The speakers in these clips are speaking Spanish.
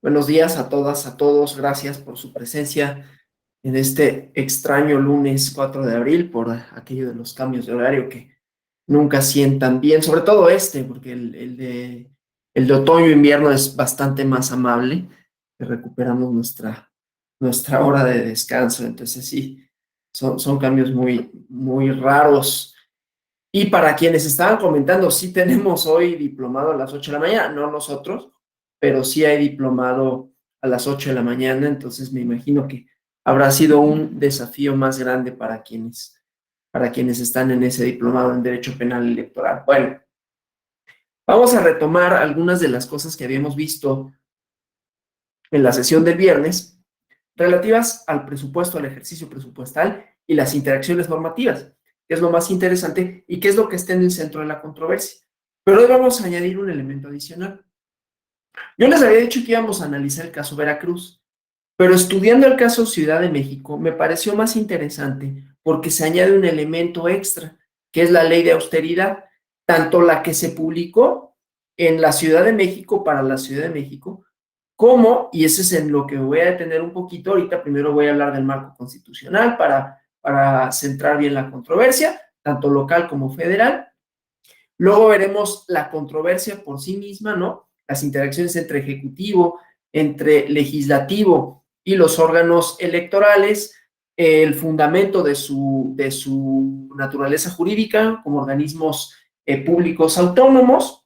Buenos días a todas, a todos. Gracias por su presencia en este extraño lunes 4 de abril, por aquello de los cambios de horario que nunca sientan bien, sobre todo porque el de otoño-invierno es bastante más amable, que recuperamos nuestra hora de descanso. Entonces sí, son cambios muy raros. Y para quienes estaban comentando, sí tenemos hoy diplomado a las 8 de la mañana, no nosotros, pero sí hay diplomado a las 8 de la mañana, entonces me imagino que habrá sido un desafío más grande para quienes están en ese diplomado en Derecho Penal Electoral. Bueno, vamos a retomar algunas de las cosas que habíamos visto en la sesión del viernes relativas al presupuesto, al ejercicio presupuestal y las interacciones normativas, que es lo más interesante y que es lo que está en el centro de la controversia. Pero hoy vamos a añadir un elemento adicional. Yo les había dicho que íbamos a analizar el caso Veracruz, pero estudiando el caso Ciudad de México me pareció más interesante porque se añade un elemento extra, que es la ley de austeridad, tanto la que se publicó en la Ciudad de México para la Ciudad de México, como, y ese es en lo que voy a detener un poquito, ahorita primero voy a hablar del marco constitucional para centrar bien la controversia, tanto local como federal. Luego veremos la controversia por sí misma, ¿no? Las interacciones entre ejecutivo, entre legislativo y los órganos electorales, el fundamento de su naturaleza jurídica como organismos públicos autónomos,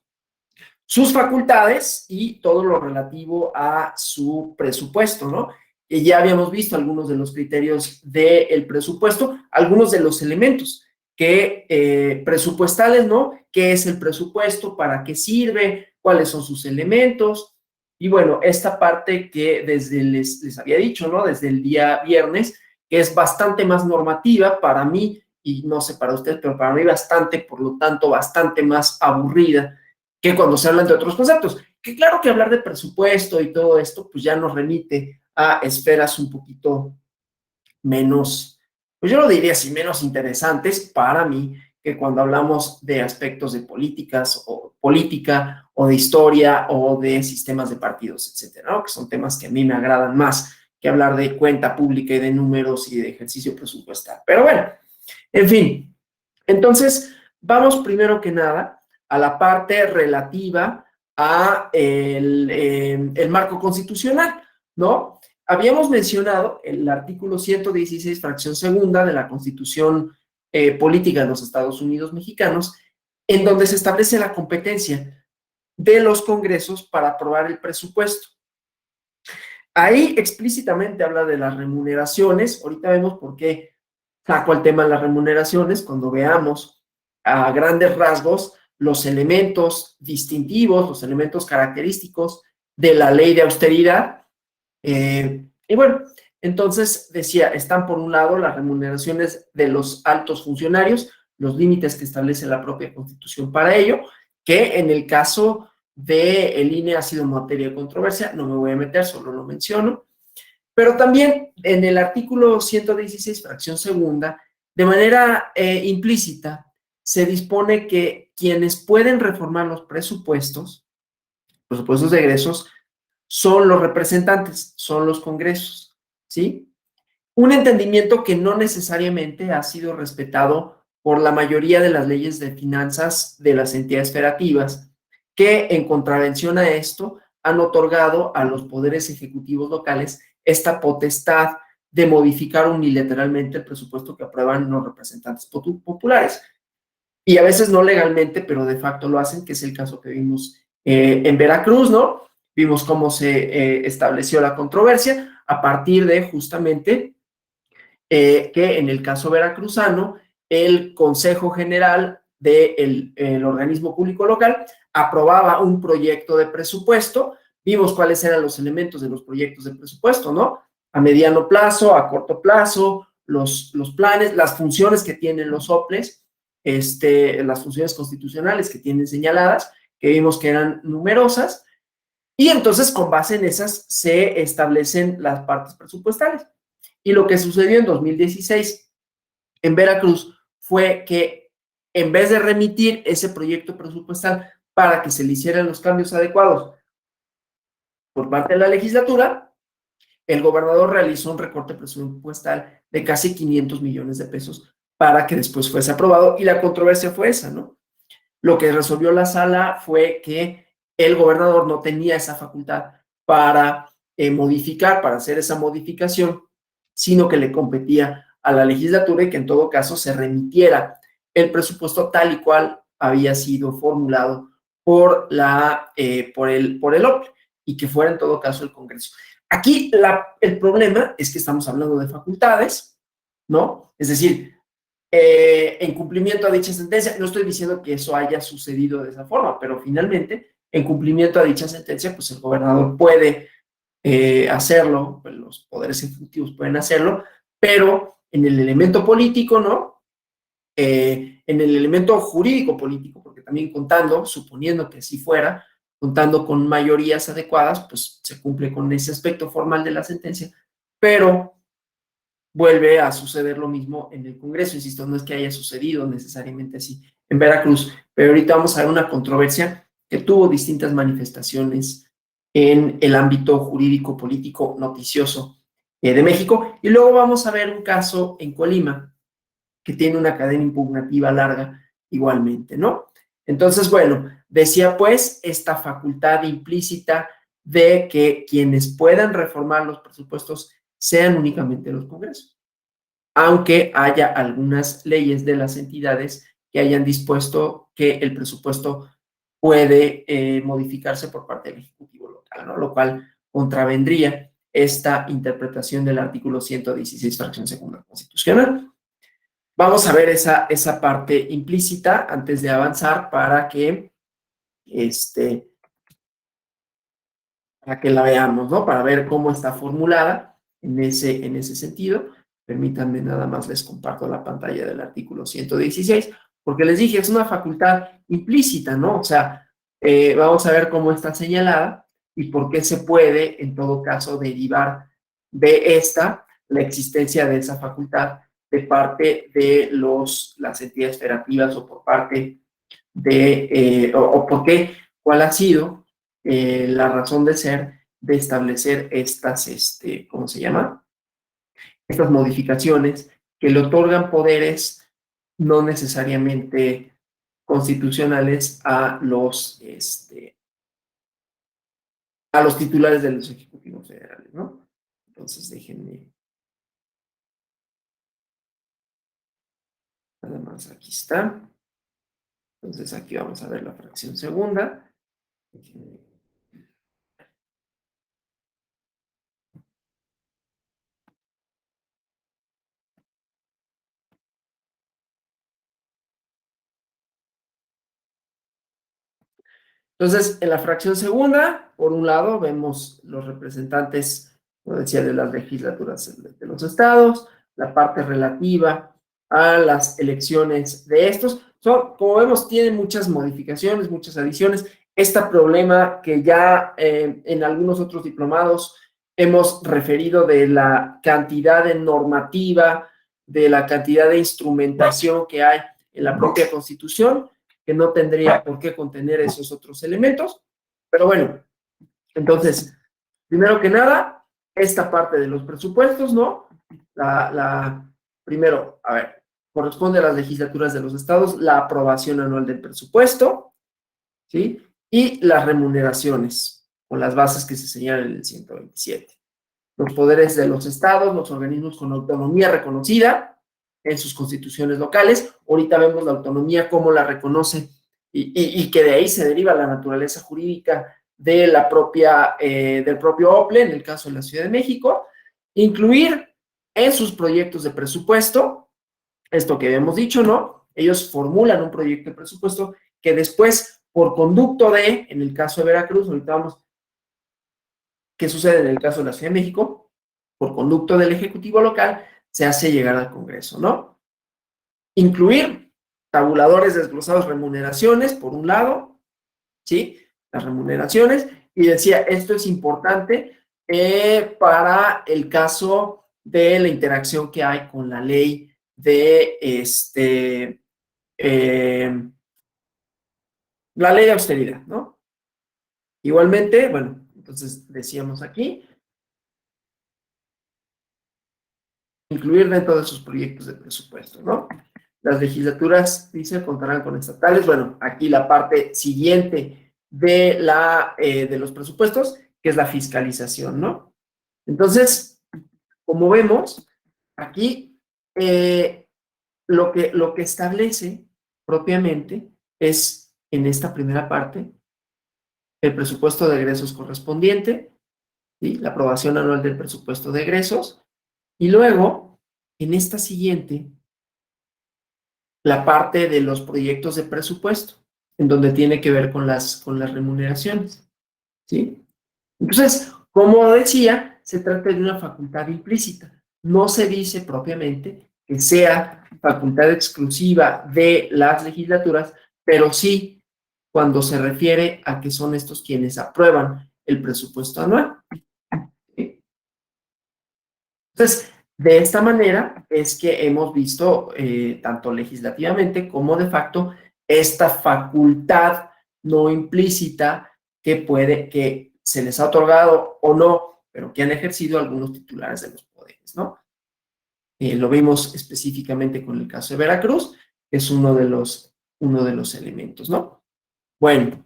sus facultades y todo lo relativo a su presupuesto, ¿no? Y ya habíamos visto algunos de los criterios del presupuesto, algunos de los elementos presupuestales, ¿no? ¿Qué es el presupuesto? ¿Para qué sirve? ¿Cuáles son sus elementos? Y bueno, esta parte que desde les había dicho, ¿no? Desde el día viernes, que es bastante más normativa para mí, y no sé para ustedes, pero para mí bastante, por lo tanto, bastante más aburrida que cuando se hablan de otros conceptos. Que claro que hablar de presupuesto y todo esto, pues ya nos remite a esferas un poquito menos, pues yo lo diría así, menos interesantes para mí que cuando hablamos de aspectos de políticas o política o de historia o de sistemas de partidos, etcétera, ¿no? Que son temas que a mí me agradan más que hablar de cuenta pública y de números y de ejercicio presupuestal. Pero bueno, en fin, entonces vamos primero que nada a la parte relativa a el marco constitucional, ¿no? Habíamos mencionado el artículo 116, fracción segunda de la Constitución Política de los Estados Unidos Mexicanos, en donde se establece la competencia de los congresos para aprobar el presupuesto. Ahí explícitamente habla de las remuneraciones. Ahorita vemos por qué saco el tema de las remuneraciones cuando veamos a grandes rasgos los elementos distintivos, los elementos característicos de la ley de austeridad. Y bueno, entonces decía, están por un lado las remuneraciones de los altos funcionarios, los límites que establece la propia Constitución para ello, que en el caso del INE ha sido materia de controversia, no me voy a meter, solo lo menciono. Pero también en el artículo 116, fracción segunda, de manera implícita, se dispone que quienes pueden reformar los presupuestos de egresos, son los representantes, son los congresos, ¿sí? Un entendimiento que no necesariamente ha sido respetado por la mayoría de las leyes de finanzas de las entidades federativas, que en contravención a esto han otorgado a los poderes ejecutivos locales esta potestad de modificar unilateralmente el presupuesto que aprueban los representantes populares. Y a veces no legalmente, pero de facto lo hacen, que es el caso que vimos en Veracruz, ¿no? Vimos cómo se estableció la controversia a partir de justamente que en el caso veracruzano, el Consejo General del organismo público local aprobaba un proyecto de presupuesto. Vimos cuáles eran los elementos de los proyectos de presupuesto, ¿no? A mediano plazo, a corto plazo, los planes, las funciones que tienen los OPLES, las funciones constitucionales que tienen señaladas, que vimos que eran numerosas, y entonces con base en esas se establecen las partes presupuestales. Y lo que sucedió en 2016 en Veracruz fue que en vez de remitir ese proyecto presupuestal para que se le hicieran los cambios adecuados por parte de la legislatura, el gobernador realizó un recorte presupuestal de casi 500 millones de pesos para que después fuese aprobado, y la controversia fue esa, ¿no? Lo que resolvió la sala fue que el gobernador no tenía esa facultad para modificar, para hacer esa modificación, sino que le competía a la legislatura, y que en todo caso se remitiera el presupuesto tal y cual había sido formulado por el OPLE, y que fuera en todo caso el Congreso. Aquí el problema es que estamos hablando de facultades, ¿no? Es decir, en cumplimiento a dicha sentencia, no estoy diciendo que eso haya sucedido de esa forma, pero finalmente, en cumplimiento a dicha sentencia, pues el gobernador puede hacerlo, pues los poderes ejecutivos pueden hacerlo, pero en el elemento político, ¿no? En el elemento jurídico político, porque también suponiendo que así fuera, contando con mayorías adecuadas, pues se cumple con ese aspecto formal de la sentencia, pero vuelve a suceder lo mismo en el Congreso. Insisto, no es que haya sucedido necesariamente así en Veracruz, pero ahorita vamos a ver una controversia que tuvo distintas manifestaciones en el ámbito jurídico, político, noticioso de México, y luego vamos a ver un caso en Colima que tiene una cadena impugnativa larga igualmente, ¿no? Entonces, bueno, decía pues esta facultad implícita de que quienes puedan reformar los presupuestos sean únicamente los congresos, aunque haya algunas leyes de las entidades que hayan dispuesto que el presupuesto puede modificarse por parte del Ejecutivo local, ¿no? Lo cual contravendría esta interpretación del artículo 116, fracción segunda constitucional. Vamos a ver esa parte implícita antes de avanzar este, para que la veamos, ¿no? Para ver cómo está formulada en ese sentido. Permítanme, nada más les comparto la pantalla del artículo 116, porque les dije, es una facultad implícita, ¿no? O sea, vamos a ver cómo está señalada y por qué se puede, en todo caso, derivar de la existencia de esa facultad de parte de las entidades federativas, o por parte o por qué, cuál ha sido la razón de ser de establecer ¿cómo se llama? Estas modificaciones que le otorgan poderes no necesariamente constitucionales a los titulares de los ejecutivos federales, ¿no? Entonces, déjenme, nada más, aquí está. Entonces, aquí vamos a ver la fracción segunda. Déjenme. Entonces, en la fracción segunda, por un lado, vemos los representantes, como decía, de las legislaturas de los estados, la parte relativa a las elecciones de estos. Como vemos, tienen muchas modificaciones, muchas adiciones. Este problema que ya en algunos otros diplomados hemos referido de la cantidad de normativa, de la cantidad de instrumentación que hay en la propia Constitución, que no tendría por qué contener esos otros elementos. Pero bueno, entonces, primero que nada, esta parte de los presupuestos, ¿no? Primero, a ver, corresponde a las legislaturas de los estados la aprobación anual del presupuesto, ¿sí? Y las remuneraciones, con las bases que se señalan en el 127. Los poderes de los estados, los organismos con autonomía reconocida en sus constituciones locales. Ahorita vemos la autonomía, cómo la reconoce, y que de ahí se deriva la naturaleza jurídica de del propio OPLE, en el caso de la Ciudad de México. Incluir en sus proyectos de presupuesto, esto que habíamos dicho, ¿no? Ellos formulan un proyecto de presupuesto que después, por conducto en el caso de Veracruz, ahorita vamos, ¿qué sucede en el caso de la Ciudad de México? Por conducto del Ejecutivo local, se hace llegar al Congreso, ¿no? Incluir tabuladores desglosados, remuneraciones, por un lado, ¿sí? Las remuneraciones, y decía, esto es importante para el caso de la interacción que hay con la ley la ley de austeridad, ¿no? Igualmente, bueno, Entonces, decíamos aquí, incluir dentro de sus proyectos de presupuesto, ¿no? Las legislaturas, dice, contarán con estatales. Bueno, aquí la parte siguiente de los presupuestos, que es la fiscalización, ¿no? Entonces, como vemos, aquí lo que establece propiamente es, en esta primera parte, el presupuesto de egresos correspondiente, ¿sí? La aprobación anual del presupuesto de egresos, y luego, en esta siguiente, la parte de los proyectos de presupuesto, en donde tiene que ver con las remuneraciones, ¿sí? Entonces, como decía, se trata de una facultad implícita. No se dice propiamente que sea facultad exclusiva de las legislaturas, pero sí cuando se refiere a que son estos quienes aprueban el presupuesto anual. ¿Sí? Entonces, de esta manera es que hemos visto, tanto legislativamente como de facto, esta facultad no implícita que se les ha otorgado o no, pero que han ejercido algunos titulares de los poderes, ¿no? Lo vimos específicamente con el caso de Veracruz, que es uno de los elementos, ¿no? Bueno,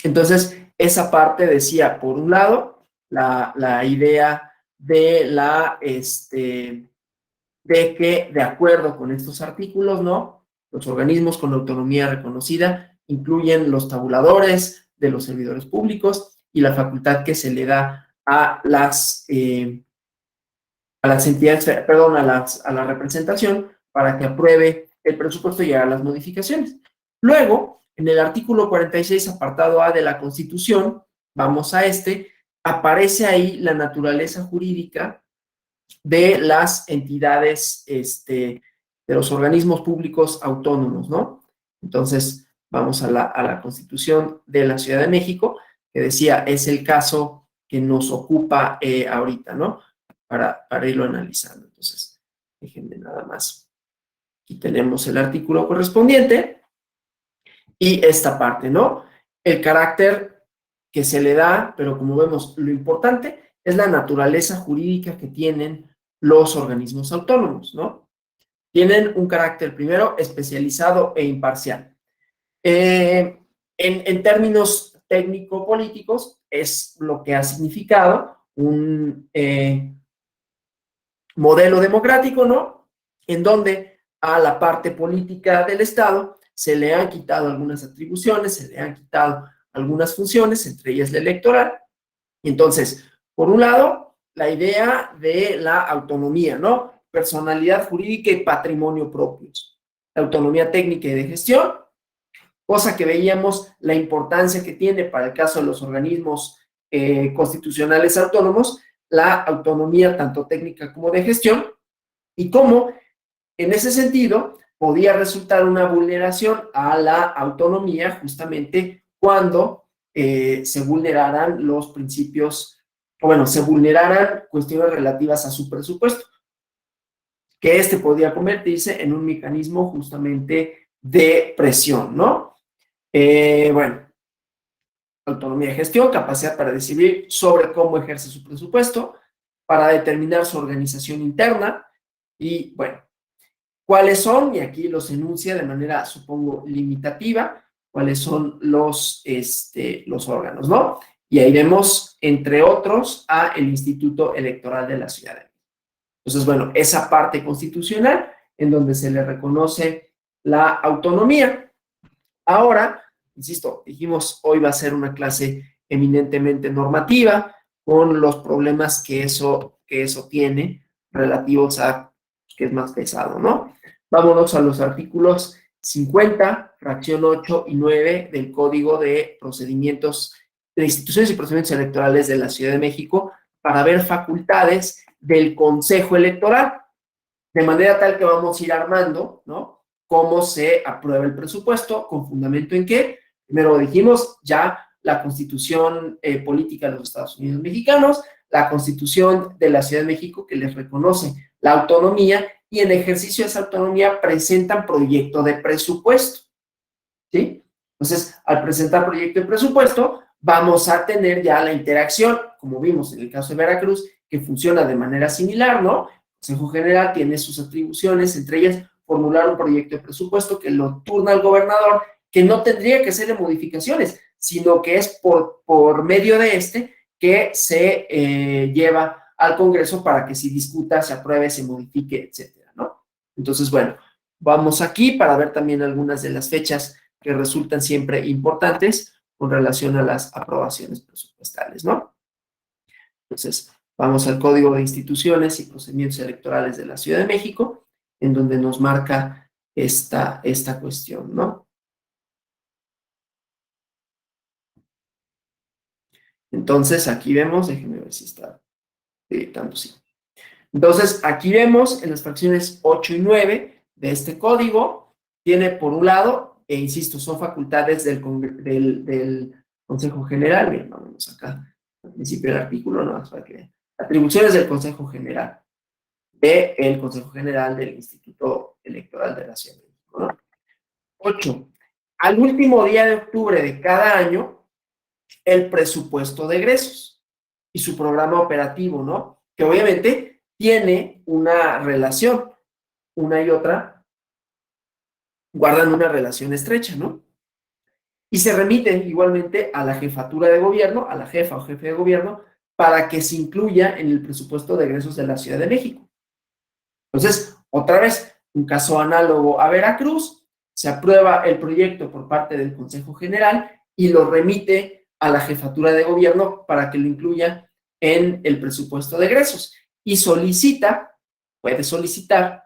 entonces, esa parte decía, por un lado, la idea de de que, de acuerdo con estos artículos, ¿no? Los organismos con autonomía reconocida incluyen los tabuladores de los servidores públicos y la facultad que se le da a las entidades, perdón, a la representación para que apruebe el presupuesto y haga las modificaciones. Luego, en el artículo 46, apartado A de la Constitución, vamos a aparece ahí la naturaleza jurídica de las entidades, de los organismos públicos autónomos, ¿no? Entonces, vamos a la Constitución de la Ciudad de México, que decía, es el caso que nos ocupa ahorita, ¿no? Para irlo analizando. Entonces, déjenme nada más. Aquí tenemos el artículo correspondiente y esta parte, ¿no? El carácter que se le da, pero como vemos, lo importante es la naturaleza jurídica que tienen los organismos autónomos, ¿no? Tienen un carácter, primero, especializado e imparcial. En términos técnico-políticos, es lo que ha significado un modelo democrático, ¿no? En donde a la parte política del Estado se le han quitado algunas atribuciones, se le han quitado algunas funciones, entre ellas la electoral. Y entonces, por un lado, la idea de la autonomía, ¿no? Personalidad jurídica y patrimonio propios. La autonomía técnica y de gestión, cosa que veíamos la importancia que tiene para el caso de los organismos constitucionales autónomos, la autonomía tanto técnica como de gestión, y cómo en ese sentido podía resultar una vulneración a la autonomía justamente cuando se vulneraran los principios, o bueno, se vulneraran cuestiones relativas a su presupuesto, que podía convertirse en un mecanismo justamente de presión, ¿no? Bueno, autonomía de gestión, capacidad para decidir sobre cómo ejerce su presupuesto, para determinar su organización interna y, bueno, ¿cuáles son? Y aquí los enuncia de manera, supongo, limitativa, cuáles son los órganos, ¿no? Y ahí vemos, entre otros, a el Instituto Electoral de la Ciudad de México. Entonces, bueno, esa parte constitucional en donde se le reconoce la autonomía. Ahora, insisto, dijimos, hoy va a ser una clase eminentemente normativa, con los problemas que eso tiene relativos a que es más pesado, ¿no? Vámonos a los artículos 50, fracción 8 y 9 del Código de Procedimientos de Instituciones y Procedimientos Electorales de la Ciudad de México para ver facultades del Consejo Electoral, de manera tal que vamos a ir armando, ¿no? Cómo se aprueba el presupuesto, con fundamento en qué. Primero dijimos ya la Constitución Política de los Estados Unidos Mexicanos, la Constitución de la Ciudad de México que les reconoce la autonomía y en ejercicio de esa autonomía presentan proyecto de presupuesto, ¿sí? Entonces, al presentar proyecto de presupuesto, vamos a tener ya la interacción, como vimos en el caso de Veracruz, que funciona de manera similar, ¿no? El Consejo General tiene sus atribuciones, entre ellas formular un proyecto de presupuesto que lo turna al gobernador, que no tendría que ser de modificaciones, sino que es por medio de este que se lleva al Congreso para que se discuta, se apruebe, se modifique, etcétera, ¿no? Entonces, bueno, vamos aquí para ver también algunas de las fechas que resultan siempre importantes con relación a las aprobaciones presupuestales, ¿no? Entonces, vamos al Código de Instituciones y Procedimientos Electorales de la Ciudad de México, en donde nos marca esta cuestión, ¿no? Entonces, aquí vemos, déjenme ver si está editando, sí. Entonces, aquí vemos en las fracciones 8 y 9 de este código, tiene por un lado, e insisto, son facultades del Consejo General. Bien, vamos acá al principio del artículo, no, para que vean. Atribuciones del Consejo General, del Consejo General del Instituto Electoral de la Ciudad de México, ¿no? 8. Al último día de octubre de cada año, el presupuesto de egresos y su programa operativo, ¿no? Que obviamente tiene una relación, una y otra guardan una relación estrecha, ¿no? Y se remite igualmente a la jefatura de gobierno, a la jefa o jefe de gobierno, para que se incluya en el presupuesto de egresos de la Ciudad de México. Entonces, otra vez, un caso análogo a Veracruz, se aprueba el proyecto por parte del Consejo General y lo remite a la jefatura de gobierno para que lo incluya en el presupuesto de egresos y puede solicitar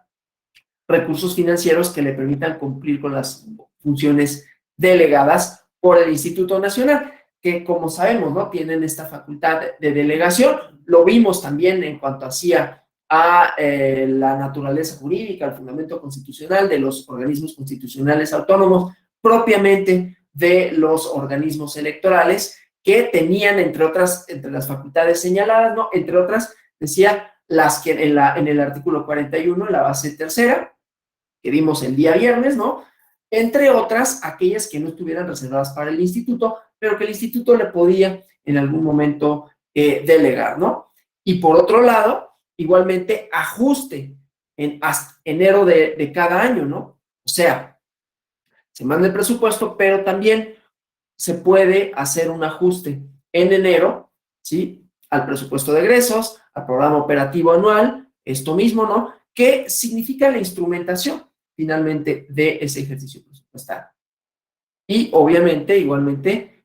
recursos financieros que le permitan cumplir con las funciones delegadas por el Instituto Nacional, que como sabemos, ¿no? Tienen esta facultad de delegación. Lo vimos también en cuanto hacía a la naturaleza jurídica, al fundamento constitucional de los organismos constitucionales autónomos, propiamente de los organismos electorales, que tenían, entre otras, entre las facultades señaladas, ¿no? Entre otras, decía, las que en el artículo 41, en la base tercera, que vimos el día viernes, ¿no? Entre otras, aquellas que no estuvieran reservadas para el instituto, pero que el instituto le podía en algún momento delegar, ¿no? Y por otro lado, igualmente, ajuste hasta enero de cada año, ¿no? O sea, se manda el presupuesto, pero también se puede hacer un ajuste en enero, ¿sí? Al presupuesto de egresos, al programa operativo anual, esto mismo, ¿no? ¿Qué significa la instrumentación finalmente de ese ejercicio presupuestario? Y obviamente, igualmente,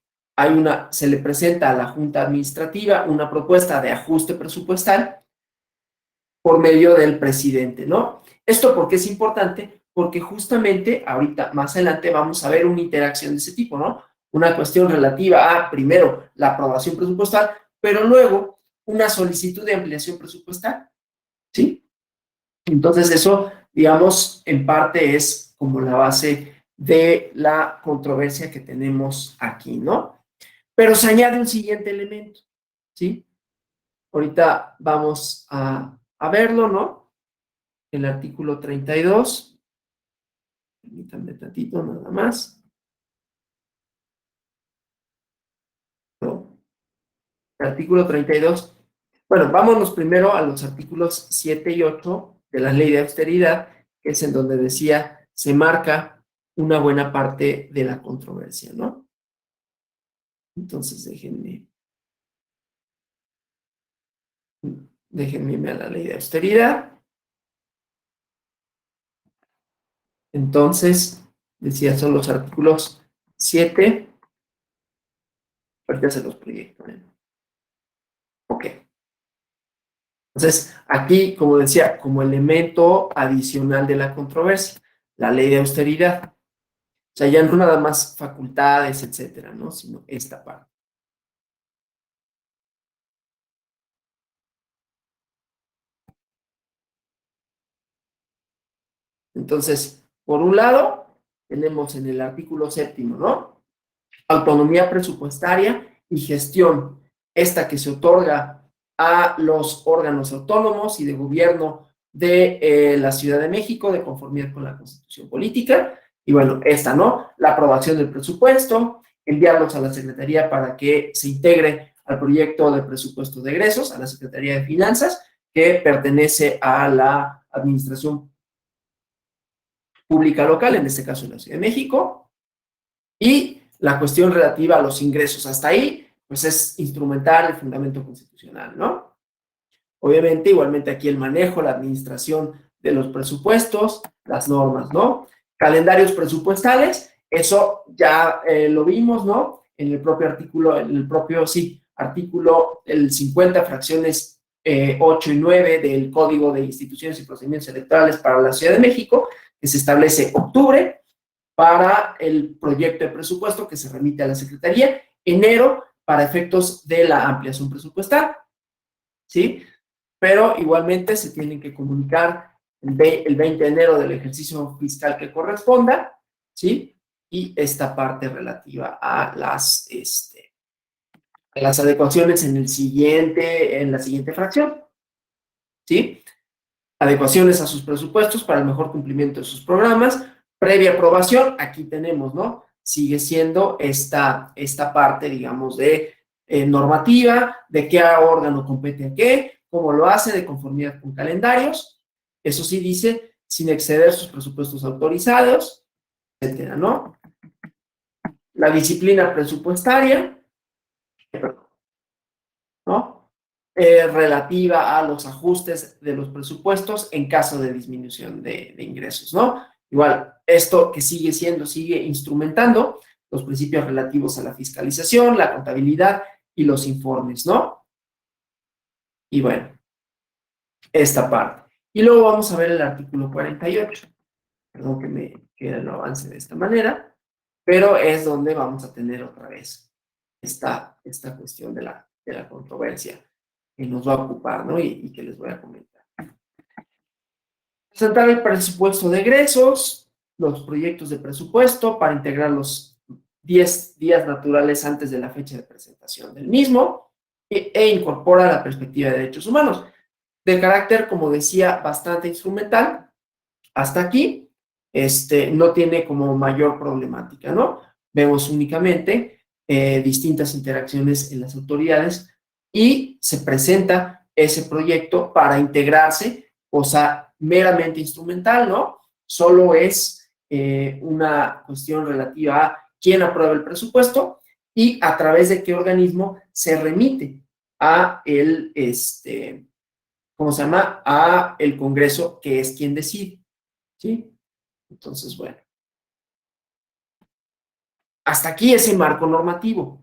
se le presenta a la Junta Administrativa una propuesta de ajuste presupuestal por medio del presidente, ¿no? Esto porque es importante, porque justamente ahorita, más adelante, vamos a ver una interacción de ese tipo, ¿no? Una cuestión relativa a, primero, la aprobación presupuestal, pero luego una solicitud de ampliación presupuestal, ¿sí? Entonces eso, digamos, en parte es como la base de la controversia que tenemos aquí, ¿no? Pero se añade un siguiente elemento, ¿sí? Ahorita vamos a verlo, ¿no? El artículo 32, permítanme tantito nada más. ¿No? El artículo 32. Bueno, vámonos primero a los artículos 7 y 8 de la ley de austeridad, que es en donde decía, se marca una buena parte de la controversia, ¿no? Entonces, déjenme irme a la ley de austeridad. Entonces, decía, son los artículos 7, ahorita se los proyecto, ¿eh? Ok. Entonces, aquí, como decía, como elemento adicional de la controversia, la ley de austeridad. O sea, ya no nada más facultades, etcétera, ¿no? Sino esta parte. Entonces, por un lado, tenemos en el artículo 7º, ¿no? Autonomía presupuestaria y gestión, esta que se otorga a los órganos autónomos y de gobierno de la Ciudad de México, de conformidad con la Constitución Política. Y bueno, esta, ¿no? La aprobación del presupuesto, enviarlos a la Secretaría para que se integre al proyecto de presupuesto de egresos, a la Secretaría de Finanzas, que pertenece a la Administración Pública Local, en este caso en la Ciudad de México, y la cuestión relativa a los ingresos. Hasta ahí, pues es instrumental el fundamento constitucional, ¿no? Obviamente, igualmente aquí el manejo, la administración de los presupuestos, las normas, ¿no? Calendarios presupuestales, eso ya lo vimos, ¿no? En el propio artículo, artículo el 50, fracciones 8 y 9 del Código de Instituciones y Procedimientos Electorales para la Ciudad de México, que se establece octubre para el proyecto de presupuesto que se remite a la Secretaría, enero para efectos de la ampliación presupuestal, ¿sí? Pero igualmente se tienen que comunicar el 20 de enero del ejercicio fiscal que corresponda, ¿sí? Y esta parte relativa a las adecuaciones en la siguiente fracción, ¿sí? Adecuaciones a sus presupuestos para el mejor cumplimiento de sus programas, previa aprobación, aquí tenemos, ¿no? Sigue siendo esta parte, digamos, de normativa, de qué órgano compete a qué, cómo lo hace, de conformidad con calendarios, eso sí dice, sin exceder sus presupuestos autorizados, etcétera, ¿no? La disciplina presupuestaria, ¿no? Relativa a los ajustes de los presupuestos en caso de disminución de ingresos, ¿no? Igual, esto que sigue instrumentando los principios relativos a la fiscalización, la contabilidad y los informes, ¿no? Y bueno, esta parte. Y luego vamos a ver el artículo 48. Perdón que no avance de esta manera, pero es donde vamos a tener otra vez esta cuestión de la controversia que nos va a ocupar, ¿no? Y que les voy a comentar. Presentar el presupuesto de egresos, los proyectos de presupuesto para integrar los 10 días naturales antes de la fecha de presentación del mismo e incorpora la perspectiva de derechos humanos. De carácter, como decía, bastante instrumental, hasta aquí, no tiene como mayor problemática, ¿no? Vemos únicamente distintas interacciones en las autoridades y se presenta ese proyecto para integrarse, cosa meramente instrumental, ¿no? Solo es una cuestión relativa a quién aprueba el presupuesto y a través de qué organismo se remite a ¿cómo se llama? A el Congreso, que es quien decide, ¿sí? Entonces, bueno. Hasta aquí ese marco normativo.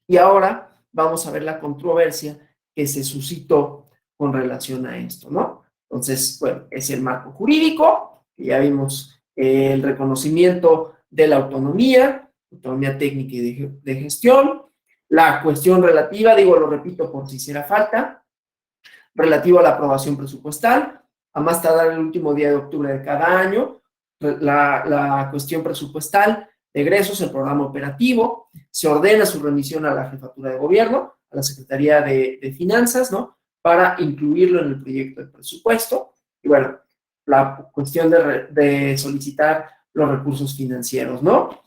Y ahora vamos a ver la controversia que se suscitó con relación a esto, ¿no? Entonces, bueno, es el marco jurídico, que ya vimos el reconocimiento de la autonomía técnica y de gestión, la cuestión relativa, digo, lo repito por si hiciera falta, relativo a la aprobación presupuestal, a más tardar el último día de octubre de cada año, la cuestión presupuestal de egresos, el programa operativo, se ordena su remisión a la Jefatura de Gobierno, a la Secretaría de Finanzas, ¿no? Para incluirlo en el proyecto de presupuesto. Y bueno, la cuestión de solicitar los recursos financieros, ¿no?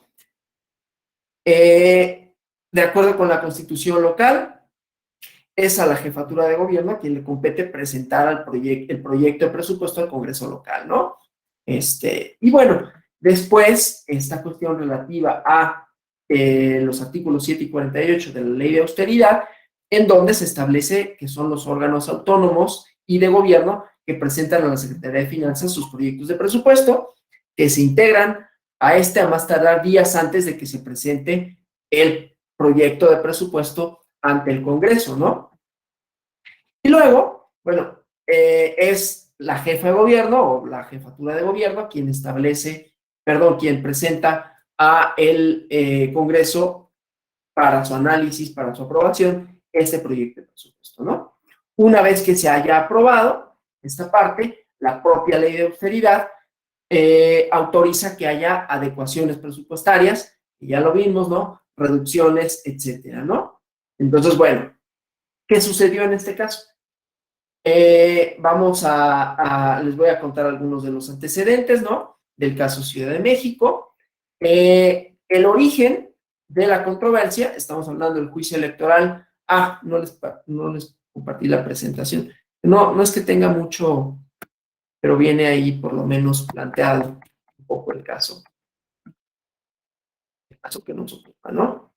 De acuerdo con la Constitución local, es a la Jefatura de Gobierno a quien le compete presentar el proyecto de presupuesto al Congreso local, ¿no? Y bueno, después, esta cuestión relativa a los artículos 7 y 48 de la Ley de Austeridad, en donde se establece que son los órganos autónomos y de gobierno que presentan a la Secretaría de Finanzas sus proyectos de presupuesto, que se integran a más tardar días antes de que se presente el proyecto de presupuesto ante el Congreso, ¿no? Y luego, bueno, es la jefa de gobierno o la jefatura de gobierno quien quien presenta a el Congreso para su análisis, para su aprobación, este proyecto de presupuesto, ¿no? Una vez que se haya aprobado esta parte, la propia ley de austeridad autoriza que haya adecuaciones presupuestarias, y ya lo vimos, ¿no? Reducciones, etcétera, ¿no? Entonces, bueno, ¿qué sucedió en este caso? Les voy a contar algunos de los antecedentes, ¿no? Del caso Ciudad de México. El origen de la controversia, estamos hablando del juicio electoral. No les compartí la presentación. No es que tenga mucho, pero viene ahí por lo menos planteado un poco el caso que nos ocupa, ¿no?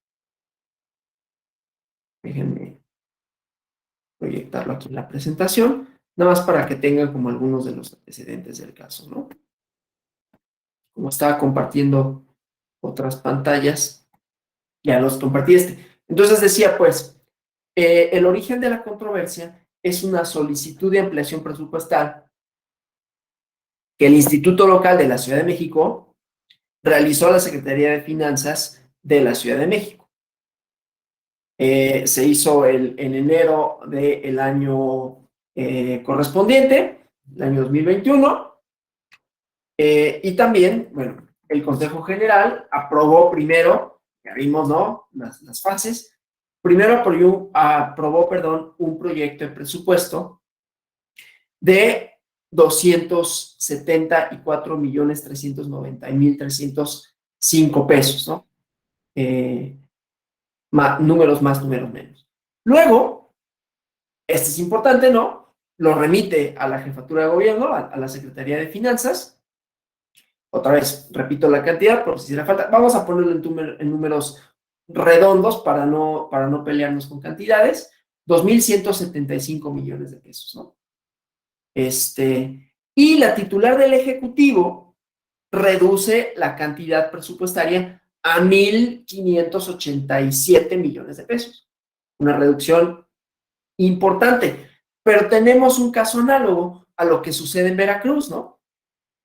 Déjenme proyectarlo aquí en la presentación, nada más para que tengan como algunos de los antecedentes del caso, ¿no? Como estaba compartiendo otras pantallas, ya los compartí este. Entonces decía, pues, el origen de la controversia es una solicitud de ampliación presupuestal que el Instituto Local de la Ciudad de México realizó a la Secretaría de Finanzas de la Ciudad de México. Se hizo en enero del año correspondiente, el año 2021, y también, bueno, el Consejo General aprobó primero, ya vimos, ¿no?, las fases. Primero aprobó, un proyecto de presupuesto de 274,390,305 pesos, ¿no? Números más, números menos. Luego, este es importante, ¿no? Lo remite a la Jefatura de Gobierno, a la Secretaría de Finanzas. Otra vez, repito la cantidad, por si hiciera falta. Vamos a ponerlo en números redondos para no pelearnos con cantidades. 2,175 millones de pesos, ¿no? Y la titular del Ejecutivo reduce la cantidad presupuestaria a 1,587 millones de pesos. Una reducción importante. Pero tenemos un caso análogo a lo que sucede en Veracruz, ¿no?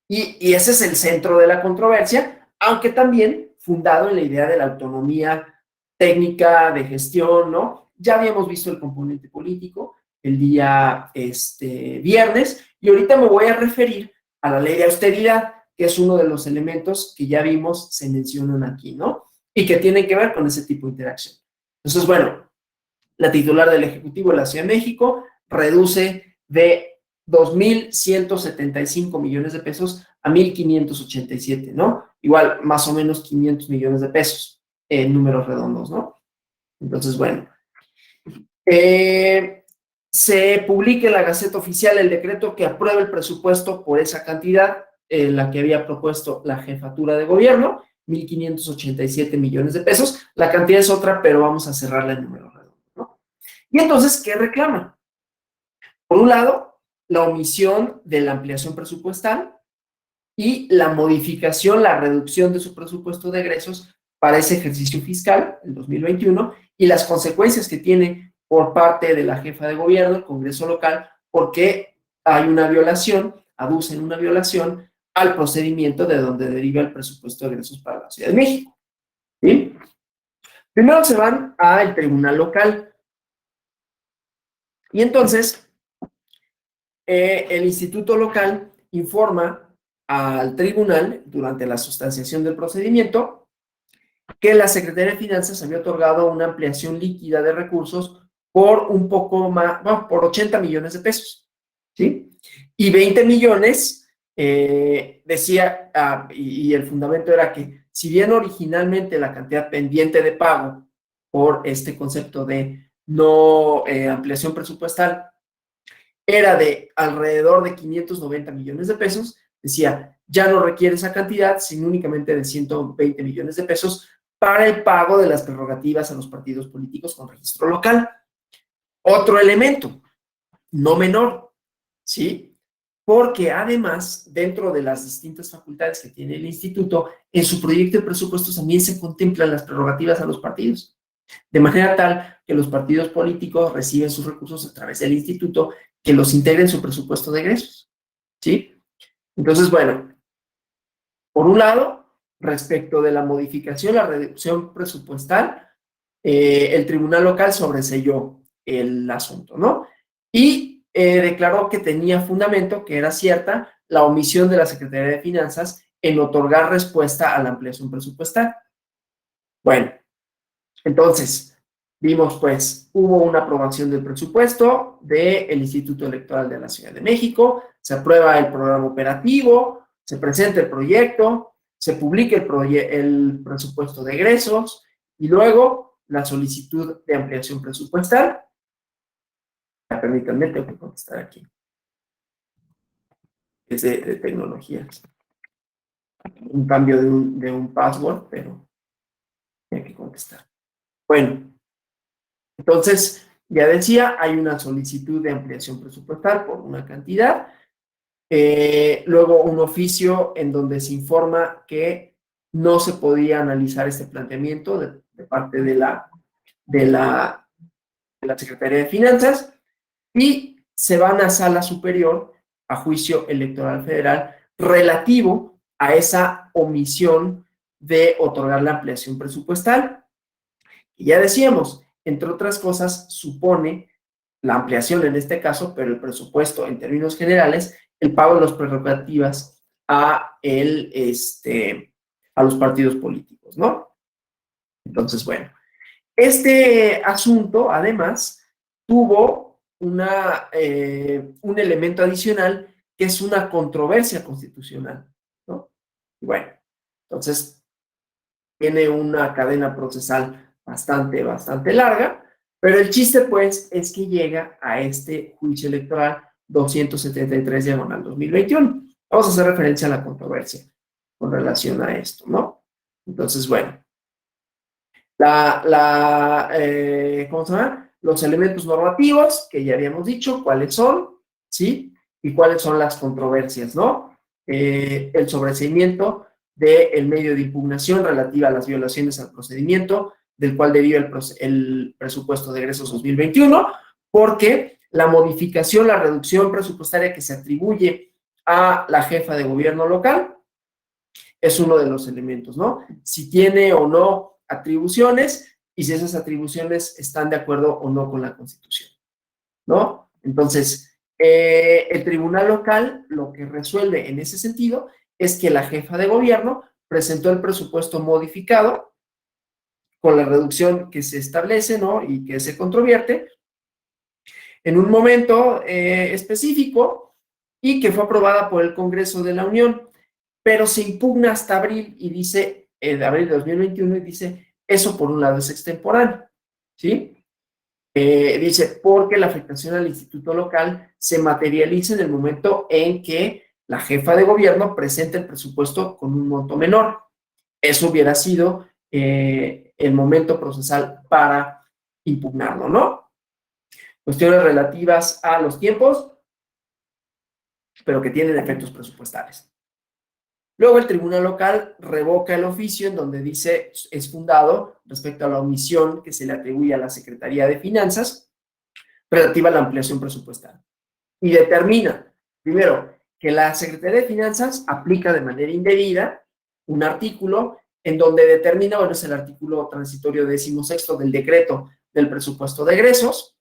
Y ese es el centro de la controversia, aunque también fundado en la idea de la autonomía técnica de gestión, ¿no? Ya habíamos visto el componente político el día viernes, y ahorita me voy a referir a la ley de austeridad, que es uno de los elementos que ya vimos se mencionan aquí, ¿no? Y que tienen que ver con ese tipo de interacción. Entonces, bueno, la titular del Ejecutivo de la Ciudad de México reduce de 2,175 millones de pesos a 1,587, ¿no? Igual, más o menos 500 millones de pesos en números redondos, ¿no? Entonces, bueno, se publica en la Gaceta Oficial el decreto que aprueba el presupuesto por esa cantidad, la que había propuesto la Jefatura de Gobierno, 1,587 millones de pesos. La cantidad es otra, pero vamos a cerrarla en números redondos, ¿no? Y entonces, ¿qué reclama? Por un lado, la omisión de la ampliación presupuestal y la modificación, la reducción de su presupuesto de egresos para ese ejercicio fiscal, el 2021, y las consecuencias que tiene por parte de la jefa de gobierno, el Congreso local, porque hay una violación, aducen una violación al procedimiento de donde deriva el presupuesto de egresos para la Ciudad de México. ¿Sí? Primero se van al tribunal local. Y entonces, el instituto local informa al tribunal, durante la sustanciación del procedimiento, que la Secretaría de Finanzas había otorgado una ampliación líquida de recursos por un poco más, bueno, por 80 millones de pesos, ¿sí? Y 20 millones, decía, y el fundamento era que, si bien originalmente la cantidad pendiente de pago por este concepto de no ampliación presupuestal era de alrededor de 590 millones de pesos, decía, ya no requiere esa cantidad, sino únicamente de 120 millones de pesos para el pago de las prerrogativas a los partidos políticos con registro local. Otro elemento, no menor, ¿sí? Porque además, dentro de las distintas facultades que tiene el instituto, en su proyecto de presupuestos también se contemplan las prerrogativas a los partidos, de manera tal que los partidos políticos reciben sus recursos a través del instituto que los integre en su presupuesto de egresos, ¿sí? Entonces, bueno, por un lado, respecto de la modificación, la reducción presupuestal, el tribunal local sobreseyó el asunto, ¿no? Y declaró que tenía fundamento, que era cierta la omisión de la Secretaría de Finanzas en otorgar respuesta a la ampliación presupuestal. Bueno, entonces, vimos pues, hubo una aprobación del presupuesto del Instituto Electoral de la Ciudad de México, se aprueba el programa operativo, se presenta el proyecto, se publica el presupuesto de egresos, Y luego, la solicitud de ampliación presupuestal. Permítanme, tengo que contestar aquí. Es de tecnologías. Un cambio de un password, pero hay que contestar. Bueno, entonces, ya decía, hay una solicitud de ampliación presupuestal por una cantidad. Luego, un oficio en donde se informa que no se podía analizar este planteamiento de parte de la Secretaría de Finanzas y se van a sala superior a juicio electoral federal relativo a esa omisión de otorgar la ampliación presupuestal. Y ya decíamos, entre otras cosas, supone la ampliación en este caso, pero el presupuesto en términos generales, el pago de las prerrogativas a los partidos políticos, ¿no? Entonces, bueno, este asunto, además, tuvo un elemento adicional que es una controversia constitucional, ¿no? Y bueno, entonces, tiene una cadena procesal bastante larga, pero el chiste, pues, es que llega a este juicio electoral 273/2021. Vamos a hacer referencia a la controversia con relación a esto, ¿no? Entonces, bueno, ¿cómo se llama? Los elementos normativos, que ya habíamos dicho, cuáles son, ¿sí? Y cuáles son las controversias, ¿no? El sobreseimiento del medio de impugnación relativa a las violaciones al procedimiento, del cual deriva el presupuesto de egresos 2021, porque la modificación, la reducción presupuestaria que se atribuye a la jefa de gobierno local es uno de los elementos, ¿no? Si tiene o no atribuciones y si esas atribuciones están de acuerdo o no con la Constitución, ¿no? Entonces, el tribunal local lo que resuelve en ese sentido es que la jefa de gobierno presentó el presupuesto modificado con la reducción que se establece, ¿no? Y que se controvierte en un momento específico y que fue aprobada por el Congreso de la Unión, pero se impugna hasta abril y dice, de abril de 2021, y dice, eso por un lado es extemporáneo, ¿sí? Dice, porque la afectación al instituto local se materializa en el momento en que la jefa de gobierno presenta el presupuesto con un monto menor. Eso hubiera sido el momento procesal para impugnarlo, ¿no? Cuestiones relativas a los tiempos, pero que tienen efectos presupuestales. Luego el tribunal local revoca el oficio en donde dice es fundado respecto a la omisión que se le atribuye a la Secretaría de Finanzas relativa a la ampliación presupuestal. Y determina, primero, que la Secretaría de Finanzas aplica de manera indebida un artículo en donde determina, bueno, es el artículo transitorio 16º del decreto del presupuesto de egresos,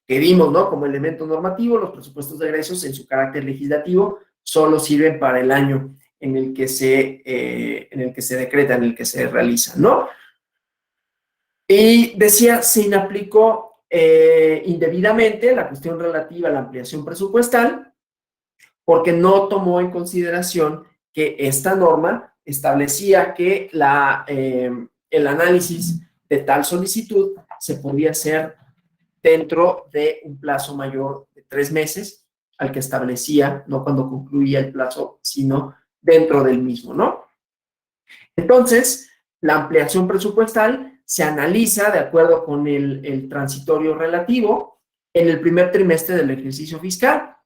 que vimos, ¿no? Como elemento normativo, los presupuestos de egresos en su carácter legislativo solo sirven para el año en el que se decreta, en el que se realiza, ¿no? Y decía, se inaplicó indebidamente la cuestión relativa a la ampliación presupuestal porque no tomó en consideración que esta norma establecía que el análisis de tal solicitud se podía hacer dentro de un plazo mayor de 3 meses al que establecía, no cuando concluía el plazo, sino dentro del mismo, ¿no? Entonces, la ampliación presupuestal se analiza de acuerdo con el transitorio relativo en el primer trimestre del ejercicio fiscal.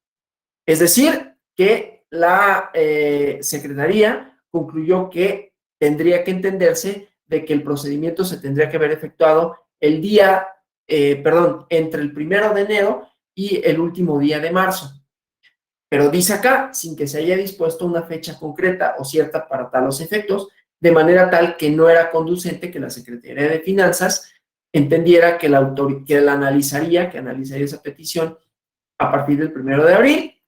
Es decir, que la Secretaría concluyó que tendría que entenderse de que el procedimiento se tendría que haber efectuado entre el 1 de enero y el último día de marzo. Pero dice acá, sin que se haya dispuesto una fecha concreta o cierta para talos efectos, de manera tal que no era conducente que la Secretaría de Finanzas entendiera que analizaría esa petición a partir del 1 de abril.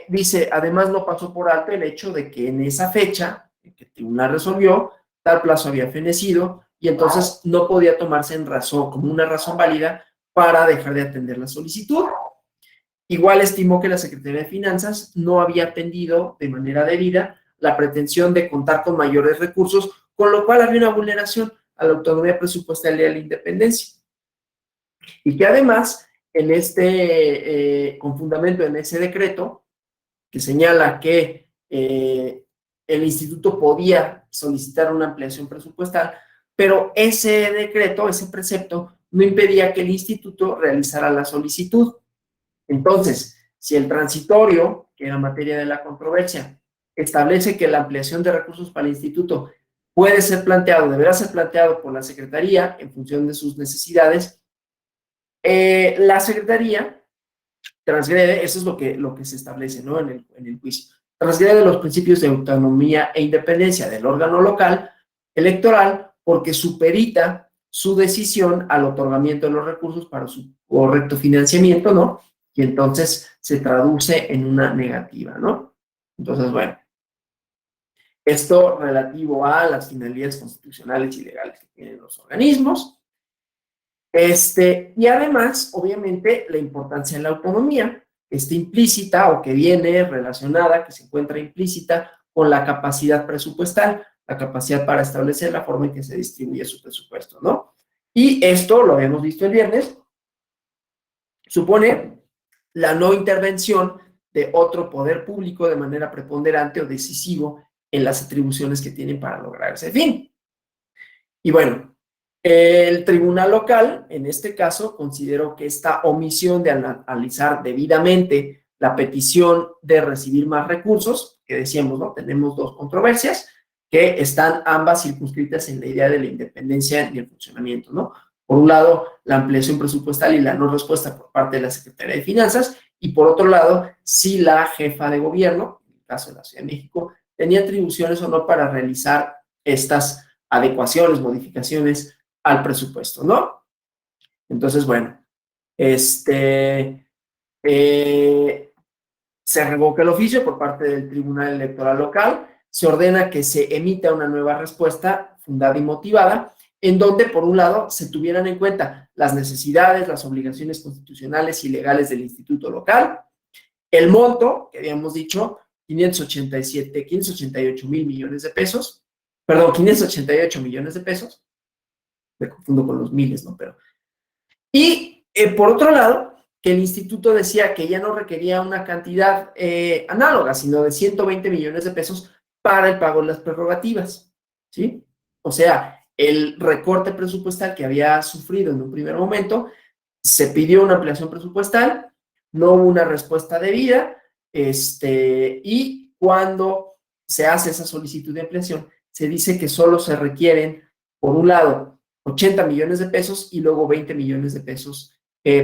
Dice, además no pasó por alto el hecho de que en esa fecha, en que el tribunal resolvió, tal plazo había fenecido y entonces no podía tomarse como una razón válida para dejar de atender la solicitud. Igual estimó que la Secretaría de Finanzas no había atendido de manera debida la pretensión de contar con mayores recursos con lo cual había una vulneración a la autonomía presupuestaria y a la independencia. Y que además, con fundamento en ese decreto, que señala que el instituto podía solicitar una ampliación presupuestal, pero ese decreto, ese precepto, no impedía que el instituto realizara la solicitud. Entonces, si el transitorio, que era materia de la controversia, establece que la ampliación de recursos para el instituto puede ser planteado, deberá ser planteado por la Secretaría en función de sus necesidades, la Secretaría transgrede, eso es lo que se establece, ¿no? En el juicio. Transgrede los principios de autonomía e independencia del órgano local electoral porque superita su decisión al otorgamiento de los recursos para su correcto financiamiento, ¿no? Y entonces se traduce en una negativa, ¿no? Entonces, bueno, esto relativo a las finalidades constitucionales y legales que tienen los organismos. Y además, obviamente, la importancia de la autonomía, que está implícita o que viene relacionada, que se encuentra implícita con la capacidad presupuestal, la capacidad para establecer la forma en que se distribuye su presupuesto, ¿no? Y esto, lo habíamos visto el viernes, supone la no intervención de otro poder público de manera preponderante o decisivo en las atribuciones que tienen para lograr ese fin. Y bueno, el tribunal local, en este caso, consideró que esta omisión de analizar debidamente la petición de recibir más recursos, que decíamos, ¿no? Tenemos dos controversias que están ambas circunscritas en la idea de la independencia y el funcionamiento, ¿no? Por un lado, la ampliación presupuestal y la no respuesta por parte de la Secretaría de Finanzas, y por otro lado, si la jefa de gobierno, en el caso de la Ciudad de México, tenía atribuciones o no para realizar estas adecuaciones, modificaciones al presupuesto, ¿no? Entonces, bueno, se revoca el oficio por parte del Tribunal Electoral Local, se ordena que se emita una nueva respuesta fundada y motivada, en donde, por un lado, se tuvieran en cuenta las necesidades, las obligaciones constitucionales y legales del instituto local, el monto, que habíamos dicho, 588 mil millones de pesos, perdón, 588 millones de pesos, me confundo con los miles, ¿no? Pero, y por otro lado, que el instituto decía que ya no requería una cantidad análoga, sino de 120 millones de pesos para el pago de las prerrogativas, ¿sí? O sea, el recorte presupuestal que había sufrido en un primer momento, se pidió una ampliación presupuestal, no hubo una respuesta debida, y cuando se hace esa solicitud de ampliación, se dice que solo se requieren, por un lado, 80 millones de pesos y luego 20 millones de pesos